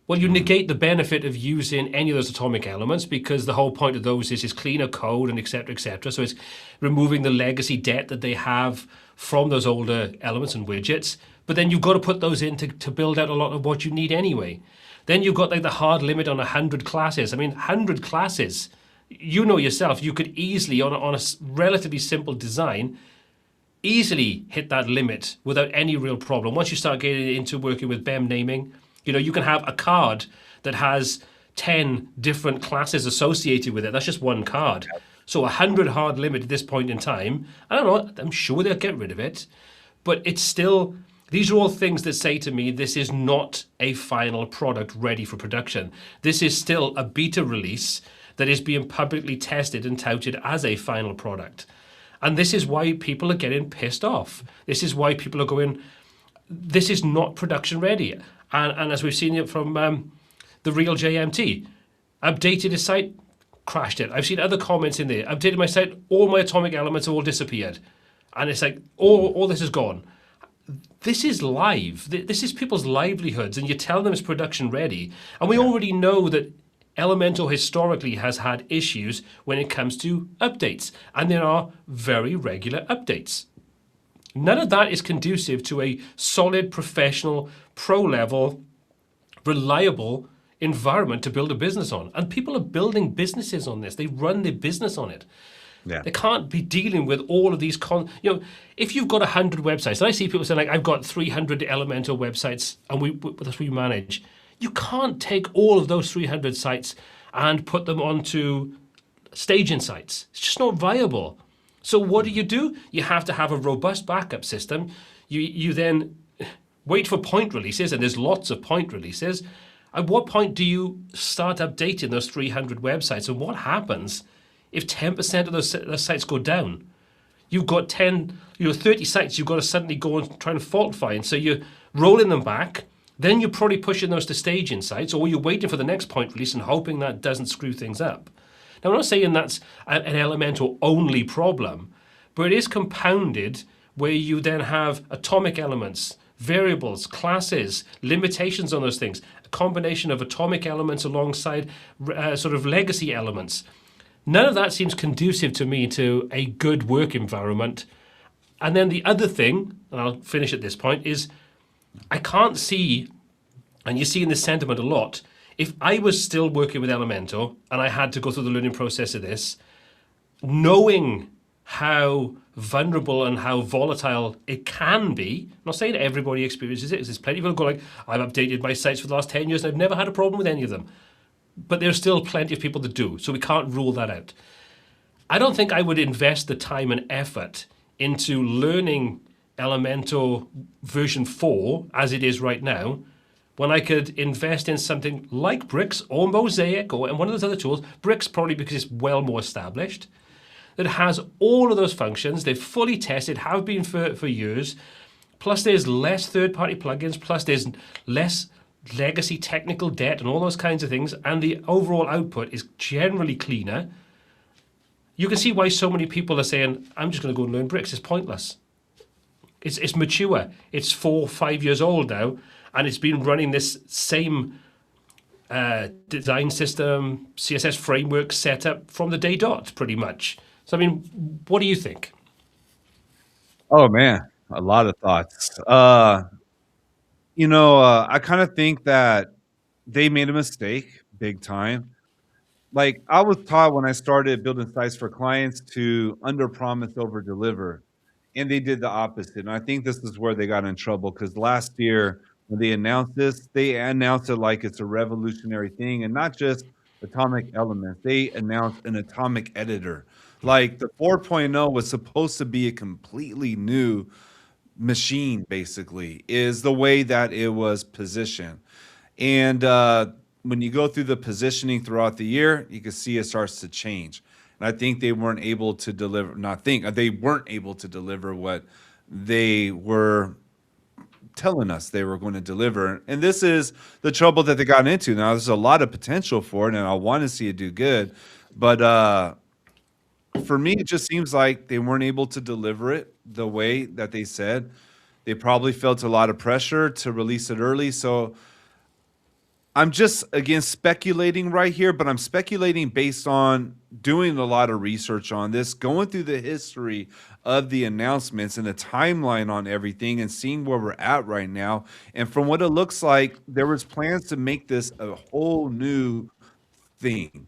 S2: Well, you negate the benefit of using any of those atomic elements, because the whole point of those is cleaner code and et cetera, et cetera. So it's removing the legacy debt that they have from those older elements and widgets. But then you've got to put those in to build out a lot of what you need anyway. Then you've got like the hard limit on 100 classes. I mean, 100 classes, you know yourself, you could easily, on a relatively simple design, easily hit that limit without any real problem. Once you start getting into working with BEM naming, you can have a card that has 10 different classes associated with it. That's just one card. So 100 hard limit at this point in time, I don't know, I'm sure they'll get rid of it. But it's still, these are all things that say to me, this is not a final product ready for production. This is still a beta release that is being publicly tested and touted as a final product. And this is why people are getting pissed off. This is why people are going, this is not production ready. And as we've seen it from the real JMT, updated his site, crashed it. I've seen other comments in there. Updated my site, all my atomic elements have all disappeared. And it's like, all this is gone. This is live. This is people's livelihoods, and you tell them it's production ready. And we already know that Elementor historically has had issues when it comes to updates. And there are very regular updates. None of that is conducive to a solid, professional, pro-level, reliable environment to build a business on. And people are building businesses on this. They run their business on it. Yeah. They can't be dealing with all of these if you've got 100 websites, and I see people saying, like, I've got 300 Elementor websites, and that's what we manage. You can't take all of those 300 sites and put them onto staging sites. It's just not viable. So what do? You have to have a robust backup system. You then wait for point releases, and there's lots of point releases. At what point do you start updating those 300 websites? And what happens if 10% of those sites go down? You've got 30 sites you've got to suddenly go and try and fault find. So you're rolling them back. then you're probably pushing those to staging sites, or you're waiting for the next point release and hoping that doesn't screw things up. Now, I'm not saying that's an Elementor only problem, but it is compounded where you then have atomic elements, variables, classes, limitations on those things, a combination of atomic elements alongside sort of legacy elements. None of that seems conducive to me to a good work environment. And then the other thing, and I'll finish at this point, is I can't see, and you see in this sentiment a lot, if I was still working with Elementor and I had to go through the learning process of this, knowing how vulnerable and how volatile it can be, I'm not saying everybody experiences it, there's plenty of people who go like, I've updated my sites for the last 10 years and I've never had a problem with any of them. But there's still plenty of people that do, so we can't rule that out. I don't think I would invest the time and effort into learning Elementor version 4 as it is right now, when I could invest in something like Bricks or Mosaic and one of those other tools. Bricks probably because it's well more established, that has all of those functions. They've fully tested, have been for years. Plus there's less third-party plugins, plus there's less legacy technical debt and all those kinds of things, and the overall output is generally cleaner. You can see why so many people are saying, I'm just going to go and learn Bricks. It's pointless. It's mature. It's 4 or 5 years old now, and it's been running this same design system, CSS framework setup from the day dot, pretty much. So, I mean, what do you think?
S1: Oh man, a lot of thoughts. I kind of think that they made a mistake big time. Like I was taught when I started building sites for clients to under promise over deliver, and they did the opposite. And I think this is where they got in trouble because last year when they announced this, they announced it like it's a revolutionary thing, and not just atomic elements. They announced an atomic editor. Like the 4.0 was supposed to be a completely new machine, basically, is the way that it was positioned. And when you go through the positioning throughout the year, you can see it starts to change. And I think they weren't able to deliver, not think, they weren't able to deliver what they were telling us they were going to deliver. And this is the trouble that they got into. Now, there's a lot of potential for it, and I want to see it do good. But for me, it just seems like they weren't able to deliver it the way that they said. They probably felt a lot of pressure to release it early. So I'm just, again, speculating right here, but I'm speculating based on doing a lot of research on this, going through the history of the announcements and the timeline on everything and seeing where we're at right now. And from what it looks like, there was plans to make this a whole new thing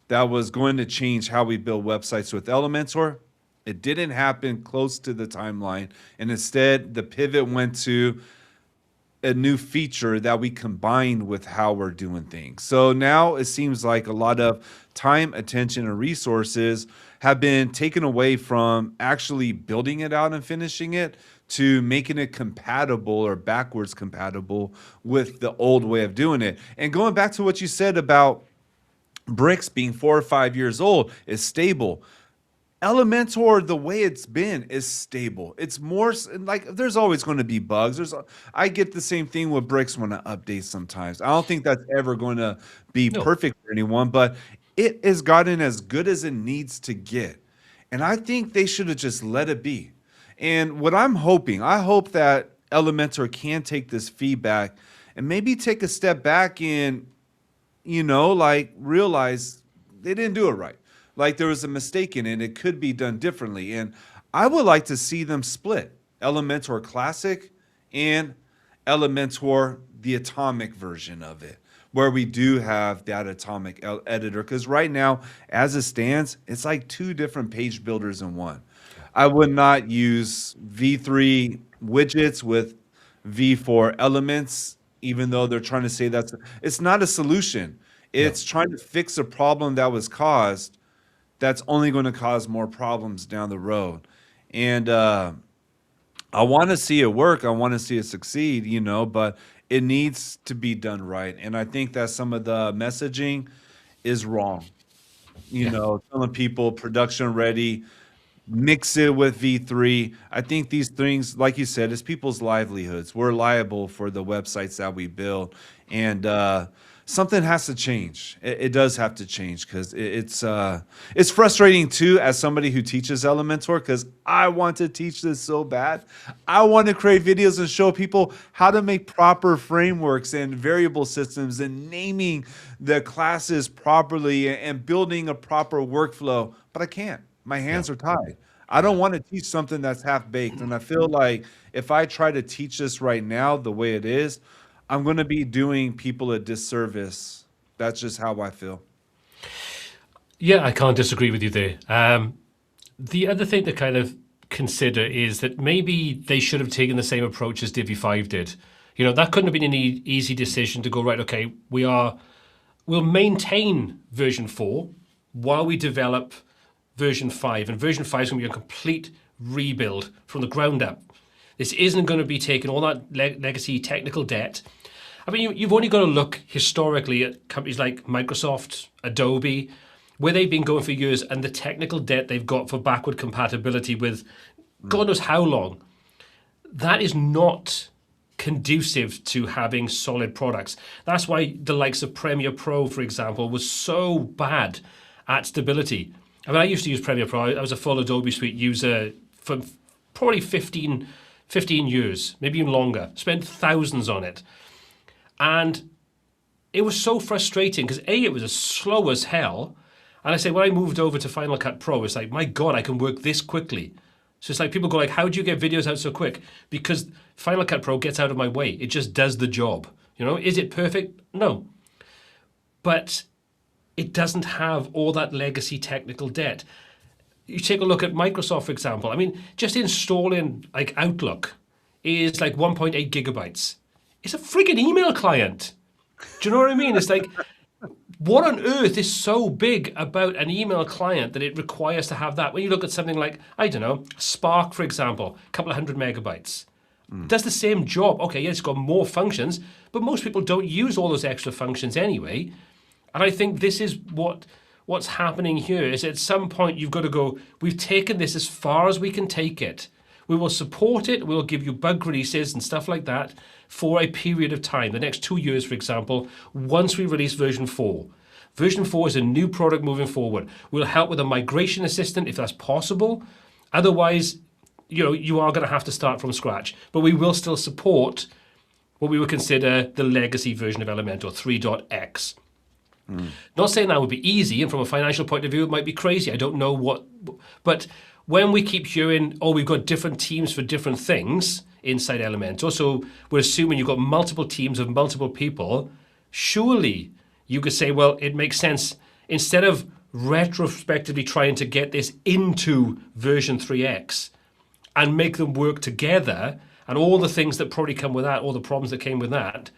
S1: that was going to change how we build websites with Elementor. It didn't happen close to the timeline. And instead, the pivot went to a new feature that we combined with how we're doing things. So now it seems like a lot of time, attention, and resources have been taken away from actually building it out and finishing it to making it compatible or backwards compatible with the old way of doing it. And going back to what you said about Bricks being 4 or 5 years old is stable. Elementor, the way it's been, is stable. It's more like there's always going to be bugs. I get the same thing with Bricks when I update sometimes. I don't think that's ever going to be perfect for anyone, but it has gotten as good as it needs to get. And I think they should have just let it be. And what I'm hoping, I hope that Elementor can take this feedback and maybe take a step back and, like realize they didn't do it right. Like there was a mistake in it. It could be done differently. And I would like to see them split Elementor Classic and Elementor, the atomic version of it, where we do have that atomic editor. Because right now, as it stands, it's like 2 different page builders in one. I would not use V3 widgets with V4 elements, even though they're trying to say it's not a solution. It's trying to fix a problem that was caused that's only going to cause more problems down the road. And I want to see it work. I want to see it succeed, but it needs to be done right. And I think that some of the messaging is wrong. Telling people production ready, mix it with V3. I think these things, like you said, it's people's livelihoods. We're liable for the websites that we build, and something has to change. It does have to change because it's frustrating too as somebody who teaches Elementor because I want to teach this so bad. I want to create videos and show people how to make proper frameworks and variable systems and naming the classes properly and building a proper workflow, but I can't. My hands are tied. I don't want to teach something that's half baked. And I feel like if I try to teach this right now the way it is, I'm going to be doing people a disservice. That's just how I feel.
S2: Yeah, I can't disagree with you there. The other thing to kind of consider is that maybe they should have taken the same approach as Divi5 did. You know, that couldn't have been an easy decision to go, right, okay, we'll maintain version 4 while we develop version 5. And version 5 is going to be a complete rebuild from the ground up. This isn't going to be taking all that legacy technical debt. I mean, you've only got to look historically at companies like Microsoft, Adobe, where they've been going for years, and the technical debt they've got for backward compatibility with God knows how long. That is not conducive to having solid products. That's why the likes of Premiere Pro, for example, was so bad at stability. I mean, I used to use Premiere Pro. I was a full Adobe Suite user for probably 15 years, maybe even longer. Spent thousands on it. And it was so frustrating because A, it was as slow as hell. And I say, when I moved over to Final Cut Pro, it's like, my God, I can work this quickly. So it's like people go like, how do you get videos out so quick? Because Final Cut Pro gets out of my way. It just does the job. You know, is it perfect? No. But it doesn't have all that legacy technical debt. You take a look at Microsoft, for example. I mean, just installing like Outlook is like 1.8 gigabytes. It's a freaking email client. Do you know what I mean? It's like, what on earth is so big about an email client that it requires to have that? When you look at something like, I don't know, Spark, for example, a couple of 100 megabytes. Does the same job. Okay, yeah, it's got more functions, but most people don't use all those extra functions anyway. And I think this is what's happening here is at some point you've got to go, we've taken this as far as we can take it. We will support it. We will give you bug releases and stuff like that for a period of time, the next 2 years, for example, once we release version 4. Version 4 is a new product moving forward. We'll help with a migration assistant if that's possible. Otherwise, you know, you are going to have to start from scratch. But we will still support what we would consider the legacy version of Elementor 3.x. Not saying that would be easy, and from a financial point of view, it might be crazy. I don't know what, but when we keep hearing, oh, we've got different teams for different things inside Elementor, so we're assuming you've got multiple teams of multiple people, surely you could say, well, it makes sense, instead of retrospectively trying to get this into version 3x and make them work together, and all the things that probably come with that, all the problems that came with that,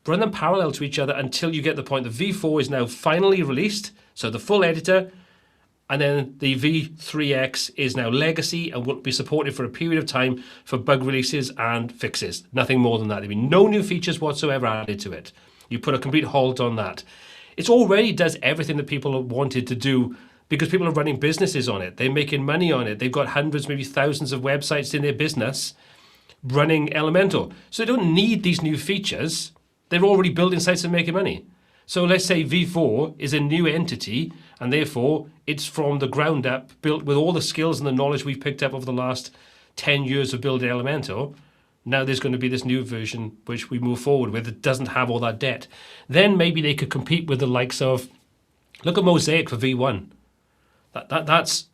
S2: run them parallel to each other until you get the point that V4 is now finally released, so the full editor, and then the V3X is now legacy and will be supported for a period of time for bug releases and fixes. Nothing more than that. There'll be no new features whatsoever added to it. You put a complete halt on that. It already does everything that people have wanted to do because people are running businesses on it. They're making money on it. They've got hundreds, maybe thousands of websites in their business running Elementor. So they don't need these new features. They're already building sites and making money. So let's say V4 is a new entity, and therefore it's from the ground up, built with all the skills and the knowledge we've picked up over the last 10 years of building Elementor. Now there's going to be this new version which we move forward with that doesn't have all that debt. Then maybe they could compete with the likes of, look at Mosaic for V1. That's,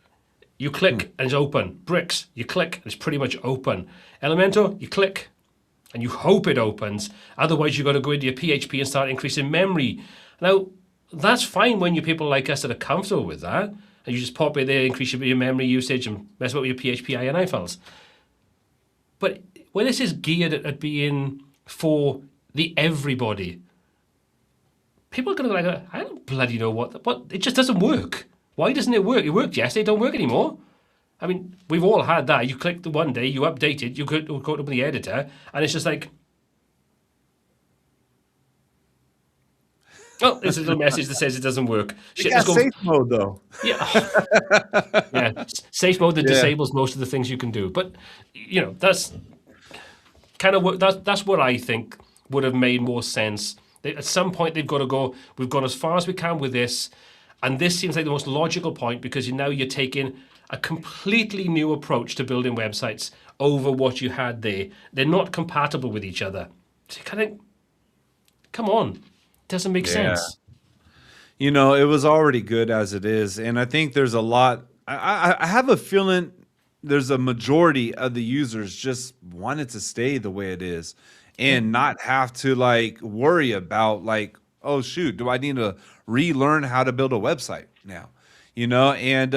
S2: you click and it's open. Bricks, you click and it's pretty much open. Elementor, you click and you hope it opens. Otherwise, you've got to go into your PHP and start increasing memory. Now, that's fine when you're people like us that are comfortable with that, and you just pop it there, increase your memory usage, and mess up with your PHP INI files. But when this is geared at being for the everybody, people are going to be like, I don't bloody know what, it just doesn't work. Why doesn't it work? It worked yesterday, it don't work anymore. I mean, we've all had that. You click the one day, you update it, you go to open the editor, and it's just like, Oh, there's a little message that says it doesn't work.
S1: They
S2: Shit,
S1: got
S2: let's go.
S1: safe mode though.
S2: Yeah, yeah. Safe mode that
S1: Yeah.
S2: disables most of the things you can do. But that's kind of that's what I think would have made more sense. At some point, they've got to go. We've gone as far as we can with this, and this seems like the most logical point because you're taking a completely new approach to building websites over what you had there. They're not compatible with each other. So you kind of, come on, doesn't make sense.
S1: It was already good as it is, and I think there's a lot. I have a feeling there's a majority of the users just wanted to stay the way it is, and not have to like worry about like, oh shoot, do I need to relearn how to build a website now? And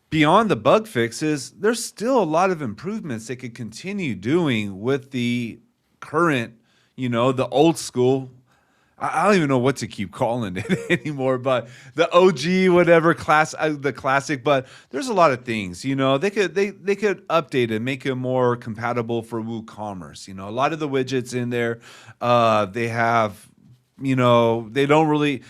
S1: beyond the bug fixes, there's still a lot of improvements they could continue doing with the current, the old school. I don't even know what to keep calling it anymore, but the OG, whatever class, the classic. But there's a lot of things, they could update it, make it more compatible for WooCommerce. A lot of the widgets in there, they have, they don't really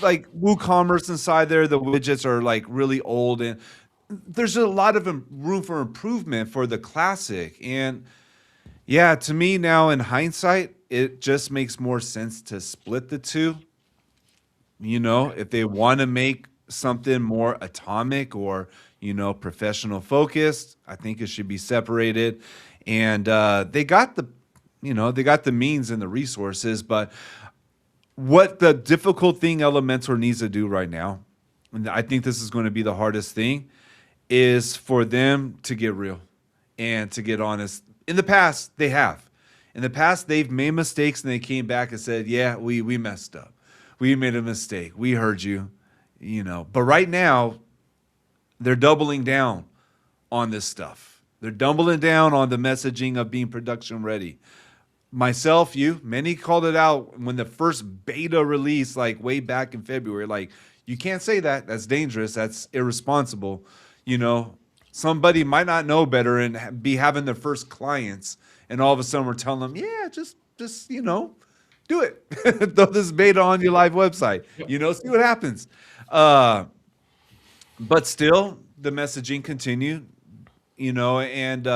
S1: like WooCommerce inside there. The widgets are like really old, and there's a lot of room for improvement for the classic. And yeah, to me now in hindsight, it just makes more sense to split the two. If they want to make something more atomic or, professional focused, I think it should be separated. And they got the means and the resources. But what the difficult thing Elementor needs to do right now, and I think this is going to be the hardest thing, is for them to get real and to get honest. In the past, they have. In the past, they've made mistakes and they came back and said, yeah, we messed up. We made a mistake. We heard you, But right now, they're doubling down on this stuff. They're doubling down on the messaging of being production ready. Myself, many called it out when the first beta release, like way back in February, like, you can't say that. That's dangerous. That's irresponsible. Somebody might not know better and be having their first clients, and all of a sudden we're telling them, yeah, just do it. Throw this beta on your live website. See what happens. But still, the messaging continued. And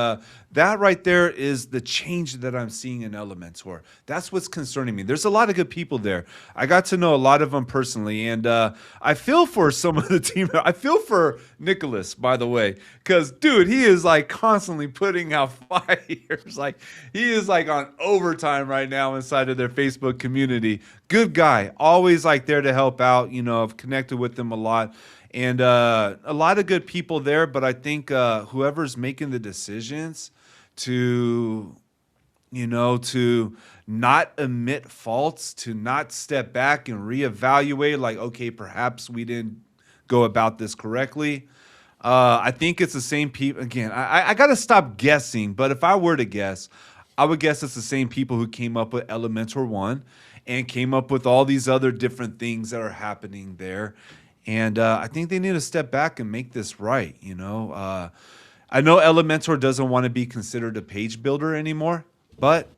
S1: that right there is the change that I'm seeing in Elementor. That's what's concerning me. There's a lot of good people there. I got to know a lot of them personally, and I feel for some of the team. I feel for Nicholas, by the way, because dude, he is like constantly putting out fires. Like he is like on overtime right now inside of their Facebook community. Good guy, always like there to help out. I've connected with them a lot. And a lot of good people there, but I think whoever's making the decisions to not admit faults, to not step back and reevaluate, like, okay, perhaps we didn't go about this correctly. I think it's the same people. Again, I got to stop guessing, but if I were to guess, I would guess it's the same people who came up with Elementor 1 and came up with all these other different things that are happening there. And I think they need to step back and make this right. I know Elementor doesn't want to be considered a page builder anymore, but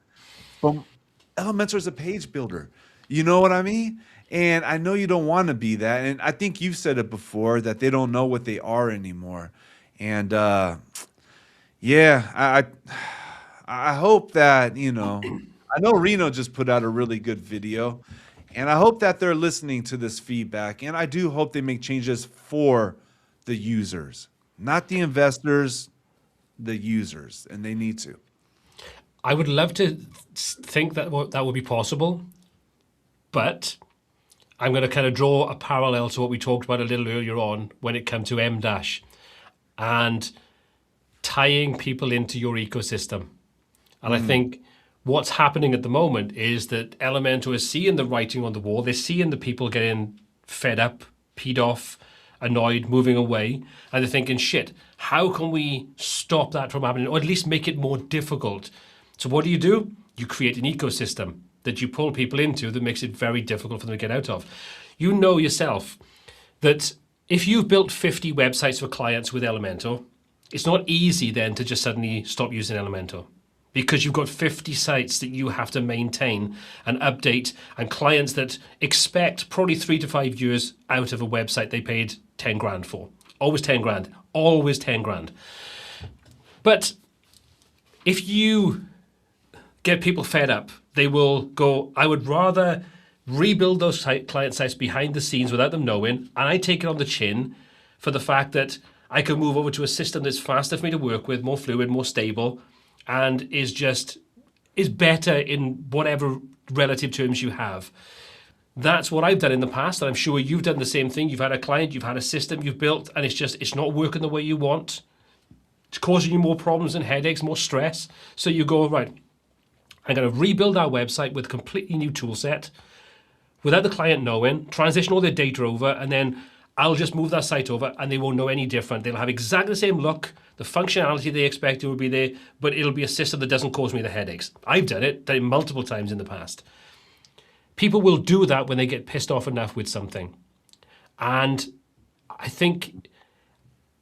S1: Elementor is a page builder. You know what I mean? And I know you don't want to be that. And I think you've said it before that they don't know what they are anymore. And yeah, I hope that, I know Reno just put out a really good video. And I hope that they're listening to this feedback. And I do hope they make changes for the users, not the investors, the users. And they need to.
S2: I would love to think that that would be possible. But I'm going to kind of draw a parallel to what we talked about a little earlier on when it comes to MDash and tying people into your ecosystem. And I think what's happening at the moment is that Elementor is seeing the writing on the wall. They're seeing the people getting fed up, peed off, annoyed, moving away. And they're thinking, shit, how can we stop that from happening? Or at least make it more difficult. So what do? You create an ecosystem that you pull people into that makes it very difficult for them to get out of. You know yourself that if you've built 50 websites for clients with Elementor, it's not easy then to just suddenly stop using Elementor. because you've got 50 sites that you have to maintain and update, and clients that expect probably 3 to 5 years out of a website they paid 10 grand for. Always 10 grand, always 10 grand. But if you get people fed up, they will go, I would rather rebuild those client sites behind the scenes without them knowing, and I take it on the chin for the fact that I can move over to a system that's faster for me to work with, more fluid, more stable, and is better in whatever relative terms you have. That's what I've done in the past, and I'm sure you've done the same thing. You've had a client, you've had a system you've built, and it's not working the way you want. It's causing you more problems and headaches, more stress. So you go, right, I'm going to rebuild our website with a completely new tool set without the client knowing, transition all their data over, and then I'll just move that site over and they won't know any different. They'll have exactly the same look, the functionality they expected will be there, but it'll be a system that doesn't cause me the headaches. I've done it multiple times in the past. People will do that when they get pissed off enough with something. And I think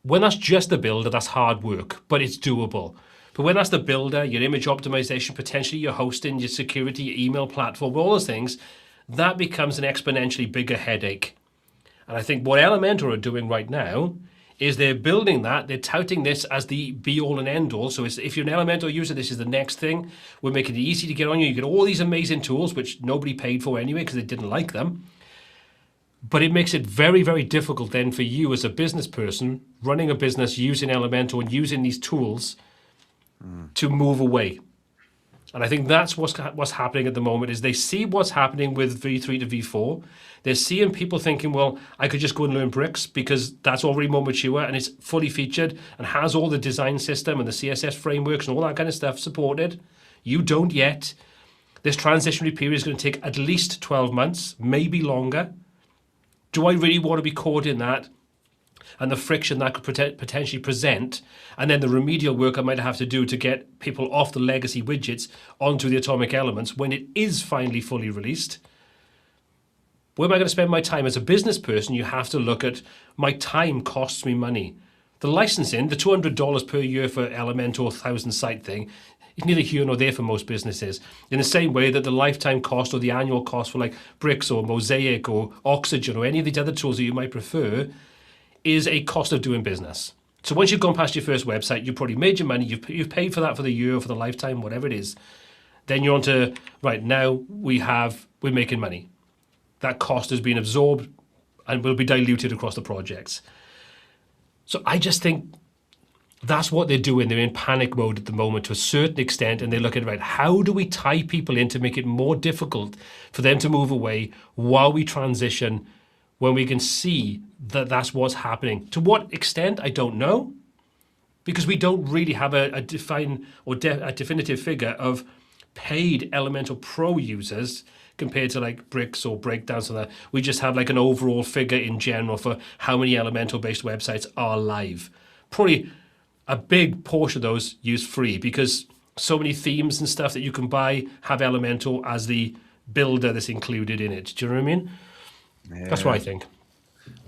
S2: when that's just the builder, that's hard work, but it's doable. But when that's the builder, your image optimization, potentially your hosting, your security, your email platform, all those things, that becomes an exponentially bigger headache. And I think what Elementor are doing right now is they're building that, they're touting this as the be-all and end-all. So if you're an Elementor user, this is the next thing. We're making it easy to get on you. You get all these amazing tools, which nobody paid for anyway because they didn't like them. But it makes it very, very difficult then for you as a business person running a business using Elementor and using these tools to move away. And I think that's what's happening at the moment is they see what's happening with V3 to V4. They're seeing people thinking, well, I could just go and learn bricks because that's already more mature and it's fully featured and has all the design system and the CSS frameworks and all that kind of stuff supported. You don't yet. This transitionary period is going to take at least 12 months, maybe longer. Do I really want to be caught in that? And the friction that could potentially present, and then the remedial work I might have to do to get people off the legacy widgets onto the atomic elements when it is finally fully released. Where am I going to spend my time? As a business person, you have to look at my time costs me money. The licensing, the $200 per year for Elementor 1,000 site thing, is neither here nor there for most businesses. In the same way that the lifetime cost or the annual cost for like Bricks or Mosaic or Oxygen or any of these other tools that you might prefer is a cost of doing business. So once you've gone past your first website, you've probably made your money, you've paid for that for the year, for the lifetime, whatever it is. Then you're on to, right, now we're making money. That cost has been absorbed and will be diluted across the projects. So I just think that's what they're doing. They're in panic mode at the moment to a certain extent, and they're looking, right, how do we tie people in to make it more difficult for them to move away while we transition when we can see that that's what's happening. To what extent, I don't know, because we don't really have a definitive figure of paid Elementor Pro users compared to like Bricks or Breakdowns and that. We just have like an overall figure in general for how many Elementor-based websites are live. Probably a big portion of those use free because so many themes and stuff that you can buy have Elementor as the builder that's included in it. Do you know what I mean?
S1: Yeah.
S2: That's what I think.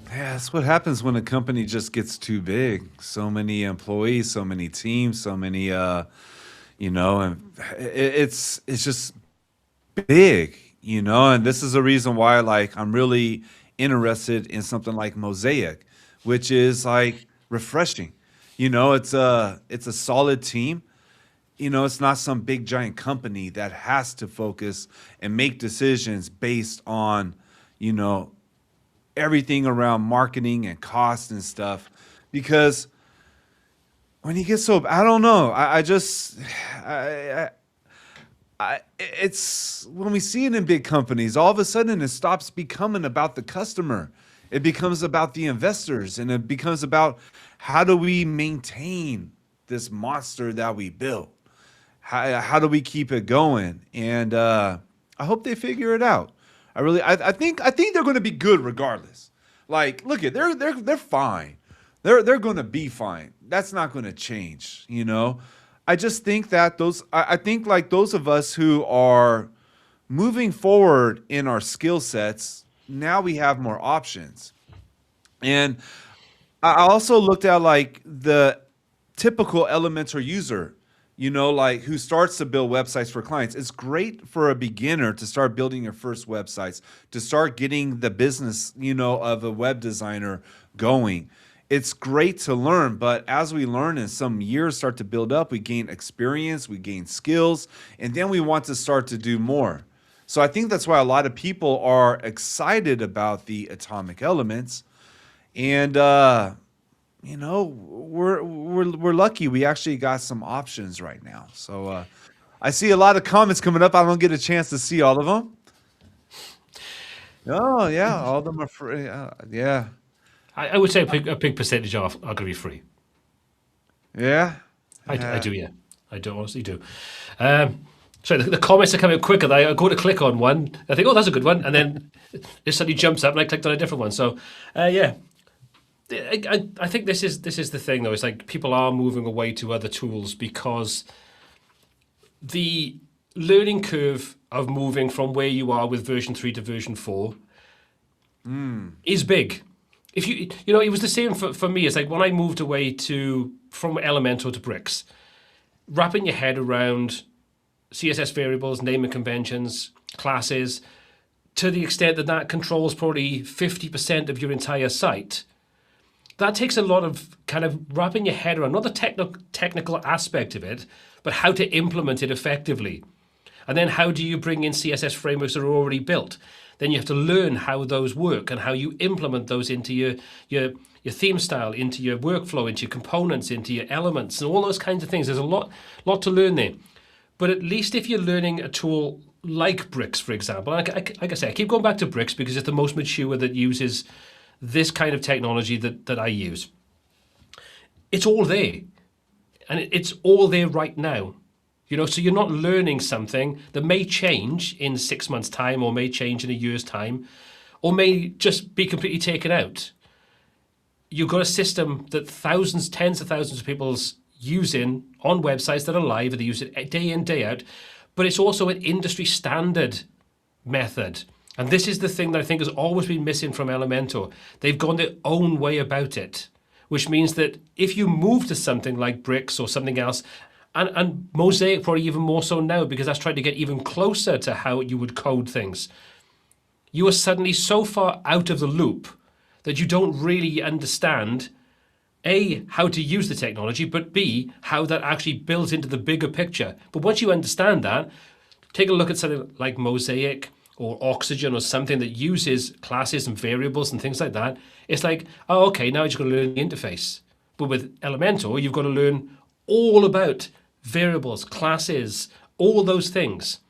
S1: Yeah, that's what happens when a company just gets too big. So many employees, so many teams, so many, and it's just big, and this is a reason why, like, I'm really interested in something like Mosaic, which is like refreshing. It's a solid team. It's not some big giant company that has to focus and make decisions based on, everything around marketing and cost and stuff, because when you get so, I don't know, it's when we see it in big companies, all of a sudden it stops becoming about the customer. It becomes about the investors, and it becomes about how do we maintain this monster that we built? How do we keep it going? And I hope they figure it out. I think they're going to be good regardless. Like, look at they're fine. They're going to be fine. That's not going to change. I just think that I think like those of us who are moving forward in our skill sets, now we have more options. And I also looked at like the typical Elementor user. like who starts to build websites for clients. It's great for a beginner to start building your first websites, to start getting the business, of a web designer going. It's great to learn, but as we learn and some years start to build up, we gain experience, we gain skills, and then we want to start to do more. So I think that's why a lot of people are excited about the atomic elements. And we're lucky we actually got some options right now. So I see a lot of comments coming up. I don't get a chance to see all of them. Oh yeah, all of them are free. Yeah,
S2: I would say a big percentage are going to be free.
S1: yeah,
S2: I
S1: yeah.
S2: do, yeah. I do, honestly do. So the comments are coming clicker. I go to click on one, I think, oh, that's a good one, and then it suddenly jumps up, and I clicked on a different one. So, yeah, I think this is the thing though. It's like people are moving away to other tools because the learning curve of moving from where you are with version 3 to version 4 is big. If it was the same for me. It's like when I moved away from Elementor to Bricks, wrapping your head around CSS variables, naming conventions, classes, to the extent that controls probably 50% of your entire site. That takes a lot of kind of wrapping your head around, not the technical aspect of it, but how to implement it effectively. And then how do you bring in CSS frameworks that are already built? Then you have to learn how those work and how you implement those into your theme style, into your workflow, into your components, into your elements, and all those kinds of things. There's a lot to learn there. But at least if you're learning a tool like Bricks, for example, like I say, I keep going back to Bricks because it's the most mature that uses this kind of technology that I use. It's all there. And it's all there right now. So you're not learning something that may change in 6 months' time, or may change in a year's time, or may just be completely taken out. You've got a system that thousands, tens of thousands of people's using on websites that are live, that they use it day in, day out, but it's also an industry standard method. And this is the thing that I think has always been missing from Elementor. They've gone their own way about it, which means that if you move to something like Bricks or something else, and Mosaic probably even more so now, because that's trying to get even closer to how you would code things, you are suddenly so far out of the loop that you don't really understand A, how to use the technology, but B, how that actually builds into the bigger picture. But once you understand that, take a look at something like Mosaic or Oxygen or something that uses classes and variables and things like that. It's like, oh, okay, now you're just going to learn the interface. But with Elementor, you've got to learn all about variables, classes, all those things.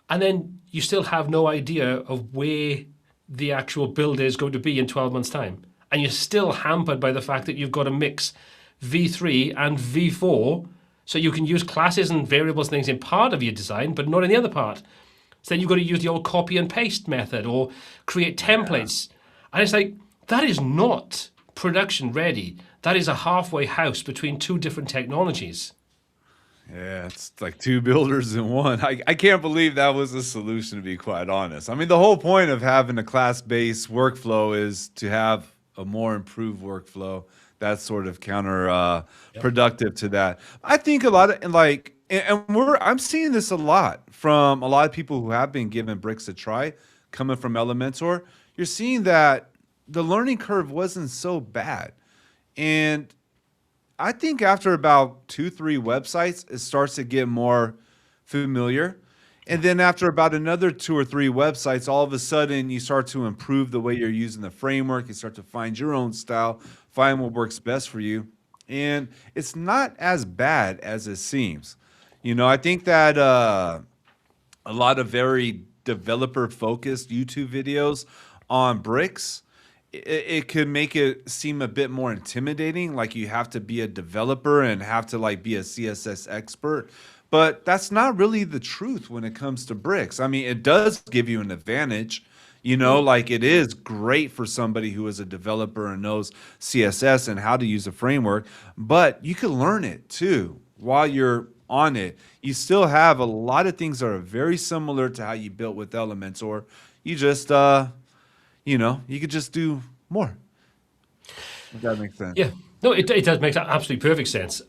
S2: And then you still have no idea of where the actual build is going to be in 12 months' time. And you're still hampered by the fact that you've got to mix V3 and V4, so you can use classes and variables and things in part of your design, but not in the other part. So then you've got to use the old copy and paste method or create templates. And it's like, that is not production ready. That is a halfway house between two different technologies.
S1: Yeah, it's like two builders in one. I can't believe that was a solution, to be quite honest. I mean, the whole point of having a class-based workflow is to have a more improved workflow. That's sort of counter productive to that. I think a lot of I'm seeing this a lot from a lot of people who have been given Bricks a try, coming from Elementor. You're seeing that the learning curve wasn't so bad. And I think after about 2-3 websites, it starts to get more familiar. And then after about another 2 or 3 websites, all of a sudden you start to improve the way you're using the framework. You start to find your own style, find what works best for you. And it's not as bad as it seems. I think that a lot of very developer-focused YouTube videos on Bricks, it could make it seem a bit more intimidating, like you have to be a developer and have to be a CSS expert. But that's not really the truth when it comes to Bricks. I mean, it does give you an advantage. It is great for somebody who is a developer and knows CSS and how to use a framework, but you can learn it too while you're on it. You still have a lot of things that are very similar to how you built with Elementor. You just you could just do more. If that makes sense.
S2: Yeah, no, it does make absolutely perfect sense.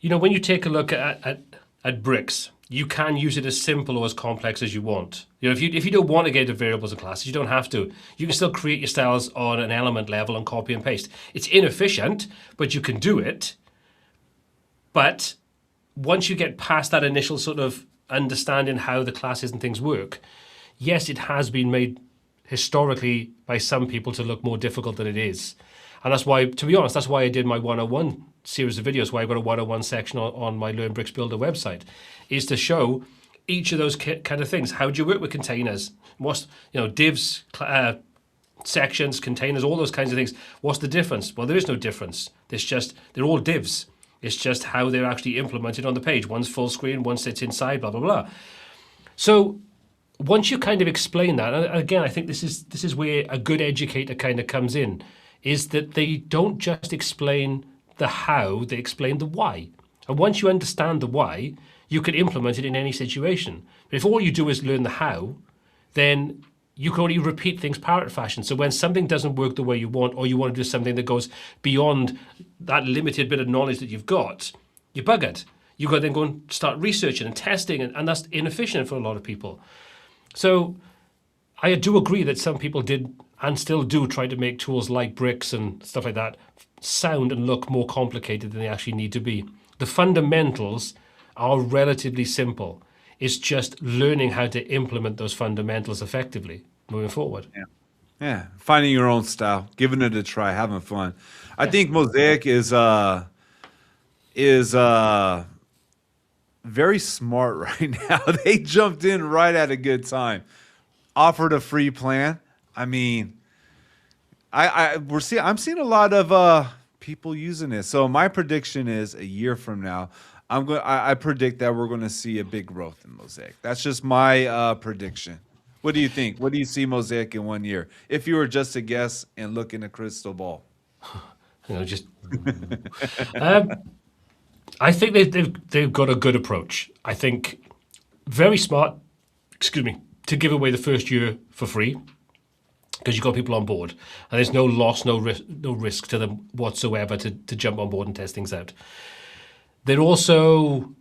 S2: you know, when you take a look at bricks, you can use it as simple or as complex as you want. You know, if you don't want to get into variables and classes, you don't have to. You can still create your styles on an element level and copy and paste. It's inefficient, but you can do it. But once you get past that initial sort of understanding how the classes and things work, yes, it has been made historically by some people to look more difficult than it is. And that's why, to be honest, that's why I did my 101 series of videos, why I've got a 101 section on my Learn Bricks Builder website, is to show each of those kind of things. How do you work with containers? What's, you know, divs, sections, containers, all those kinds of things. What's the difference? Well, there is no difference. It's just, they're all divs. It's just how they're actually implemented on the page. One's full screen, one sits inside, blah, blah, blah. So once you kind of explain that, and again, I think this is where a good educator kind of comes in, is that they don't just explain the how, they explain the why. And once you understand the why, you can implement it in any situation. But if all you do is learn the how, then you can only repeat things parrot fashion. So when something doesn't work the way you want, or you want to do something that goes beyond that limited bit of knowledge that you've got, you're buggered. You've got to then go and start researching and testing, and that's inefficient for a lot of people. So I do agree that some people did and still do try to make tools like bricks and stuff like that sound and look more complicated than they actually need to be. The fundamentals are relatively simple. It's just learning how to implement those fundamentals effectively moving forward.
S1: Yeah, finding your own style, giving it a try, having fun. I think Mosaic is very smart right now. They jumped in right at a good time, offered a free plan. I mean, I'm seeing a lot of people using it. So my prediction is a year from now, I predict that we're going to see a big growth in Mosaic. That's just my prediction. What do you think? What do you see Mosaic in 1 year? If you were just to guess and look in a crystal ball.
S2: You know, just I think they've got a good approach. I think very smart, to give away the first year for free, because you've got people on board and there's no loss, no risk to them whatsoever to jump on board and test things out. They're also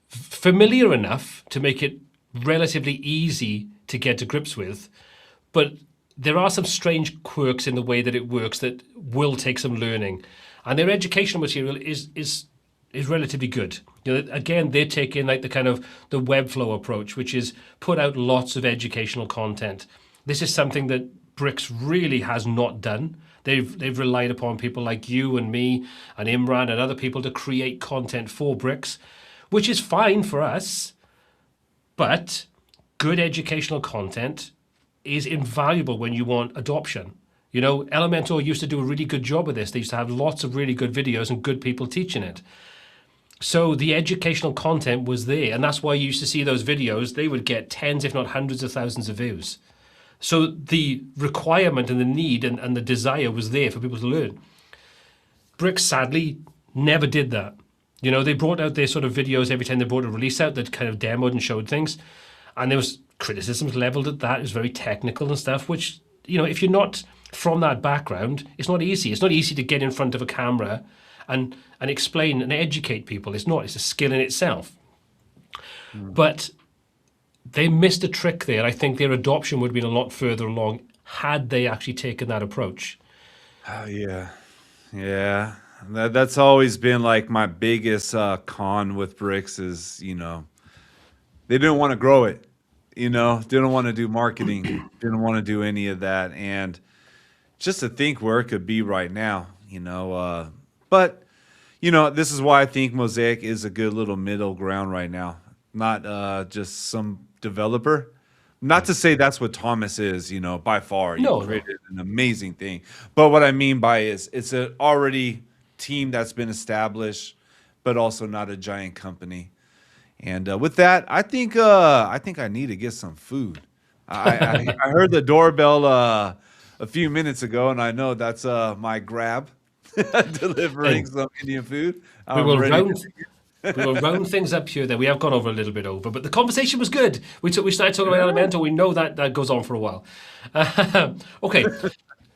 S2: familiar enough to make it relatively easy to get to grips with, but there are some strange quirks in the way that it works that will take some learning. And their educational material is relatively good. You know, again, they're taking like the kind of the Webflow approach, which is put out lots of educational content. This is something that Bricks really has not done. They've relied upon people like you and me and Imran and other people to create content for Bricks, which is fine for us, but good educational content is invaluable when you want adoption. You know, Elementor used to do a really good job of this. They used to have lots of really good videos and good people teaching it. So the educational content was there, and that's why you used to see those videos. They would get tens, if not hundreds of thousands of views. So the requirement and the need and the desire was there for people to learn. Bricks, sadly, never did that. You know, they brought out their sort of videos every time they brought a release out that kind of demoed and showed things. And there was criticisms leveled at that. It was very technical and stuff, which, you know, if you're not from that background, it's not easy. It's not easy to get in front of a camera and explain and educate people. It's not. It's a skill in itself. But they missed a trick there. I think their adoption would have been a lot further along had they actually taken that approach.
S1: Oh, yeah. Yeah. That's always been like my biggest con with Bricks is, you know, they didn't want to grow it, you know, didn't want to do marketing, didn't want to do any of that. And just to think where it could be right now, you know, but, you know, this is why I think Mosaic is a good little middle ground right now. Not just some developer. Not to say that's what Thomas is, you know, by far. He created an amazing thing. But what I mean by is it's an already team that's been established, but also not a giant company. And with that, I think I need to get some food. I heard the doorbell a few minutes ago, and I know that's my Grab delivering some Indian food.
S2: We will round things up here. Then we have gone over a little bit over, but the conversation was good. We started talking about Elementor. We know that goes on for a while. Okay,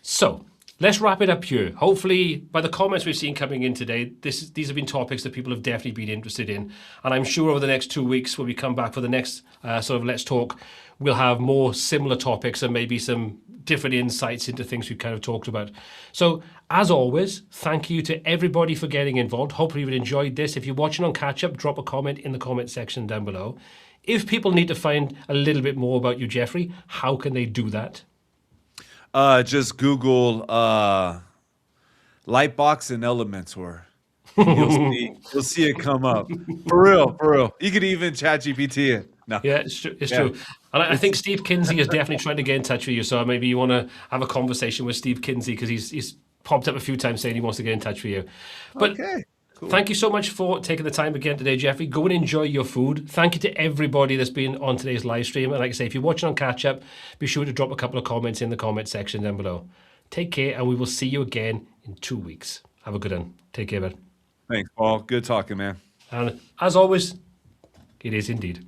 S2: so let's wrap it up here. Hopefully, by the comments we've seen coming in today, these have been topics that people have definitely been interested in. And I'm sure over the next 2 weeks, when we come back for the next sort of Let's Talk, we'll have more similar topics and maybe some different insights into things we've kind of talked about. So, as always, thank you to everybody for getting involved. Hopefully you've enjoyed this. If you're watching on catch up, drop a comment in the comment section down below. If people need to find a little bit more about you, Jeffrey, how can they do that?
S1: Just Google Lightbox and Elementor. You'll see it come up. For real, for real. You could even chat GPT it. No.
S2: Yeah, it's true. It's true. And I think Steve Kinsey is definitely trying to get in touch with you. So maybe you want to have a conversation with Steve Kinsey, because he's popped up a few times saying he wants to get in touch with you. But
S1: Okay. Cool.
S2: Thank you so much for taking the time again today, Jeffrey. Go and enjoy your food. Thank you to everybody that's been on today's live stream. And like I say, if you're watching on catch up, be sure to drop a couple of comments in the comment section down below. Take care, and we will see you again in 2 weeks. Have a good one. Take care, man.
S1: Thanks, Paul. Good talking, man.
S2: And as always, it is indeed.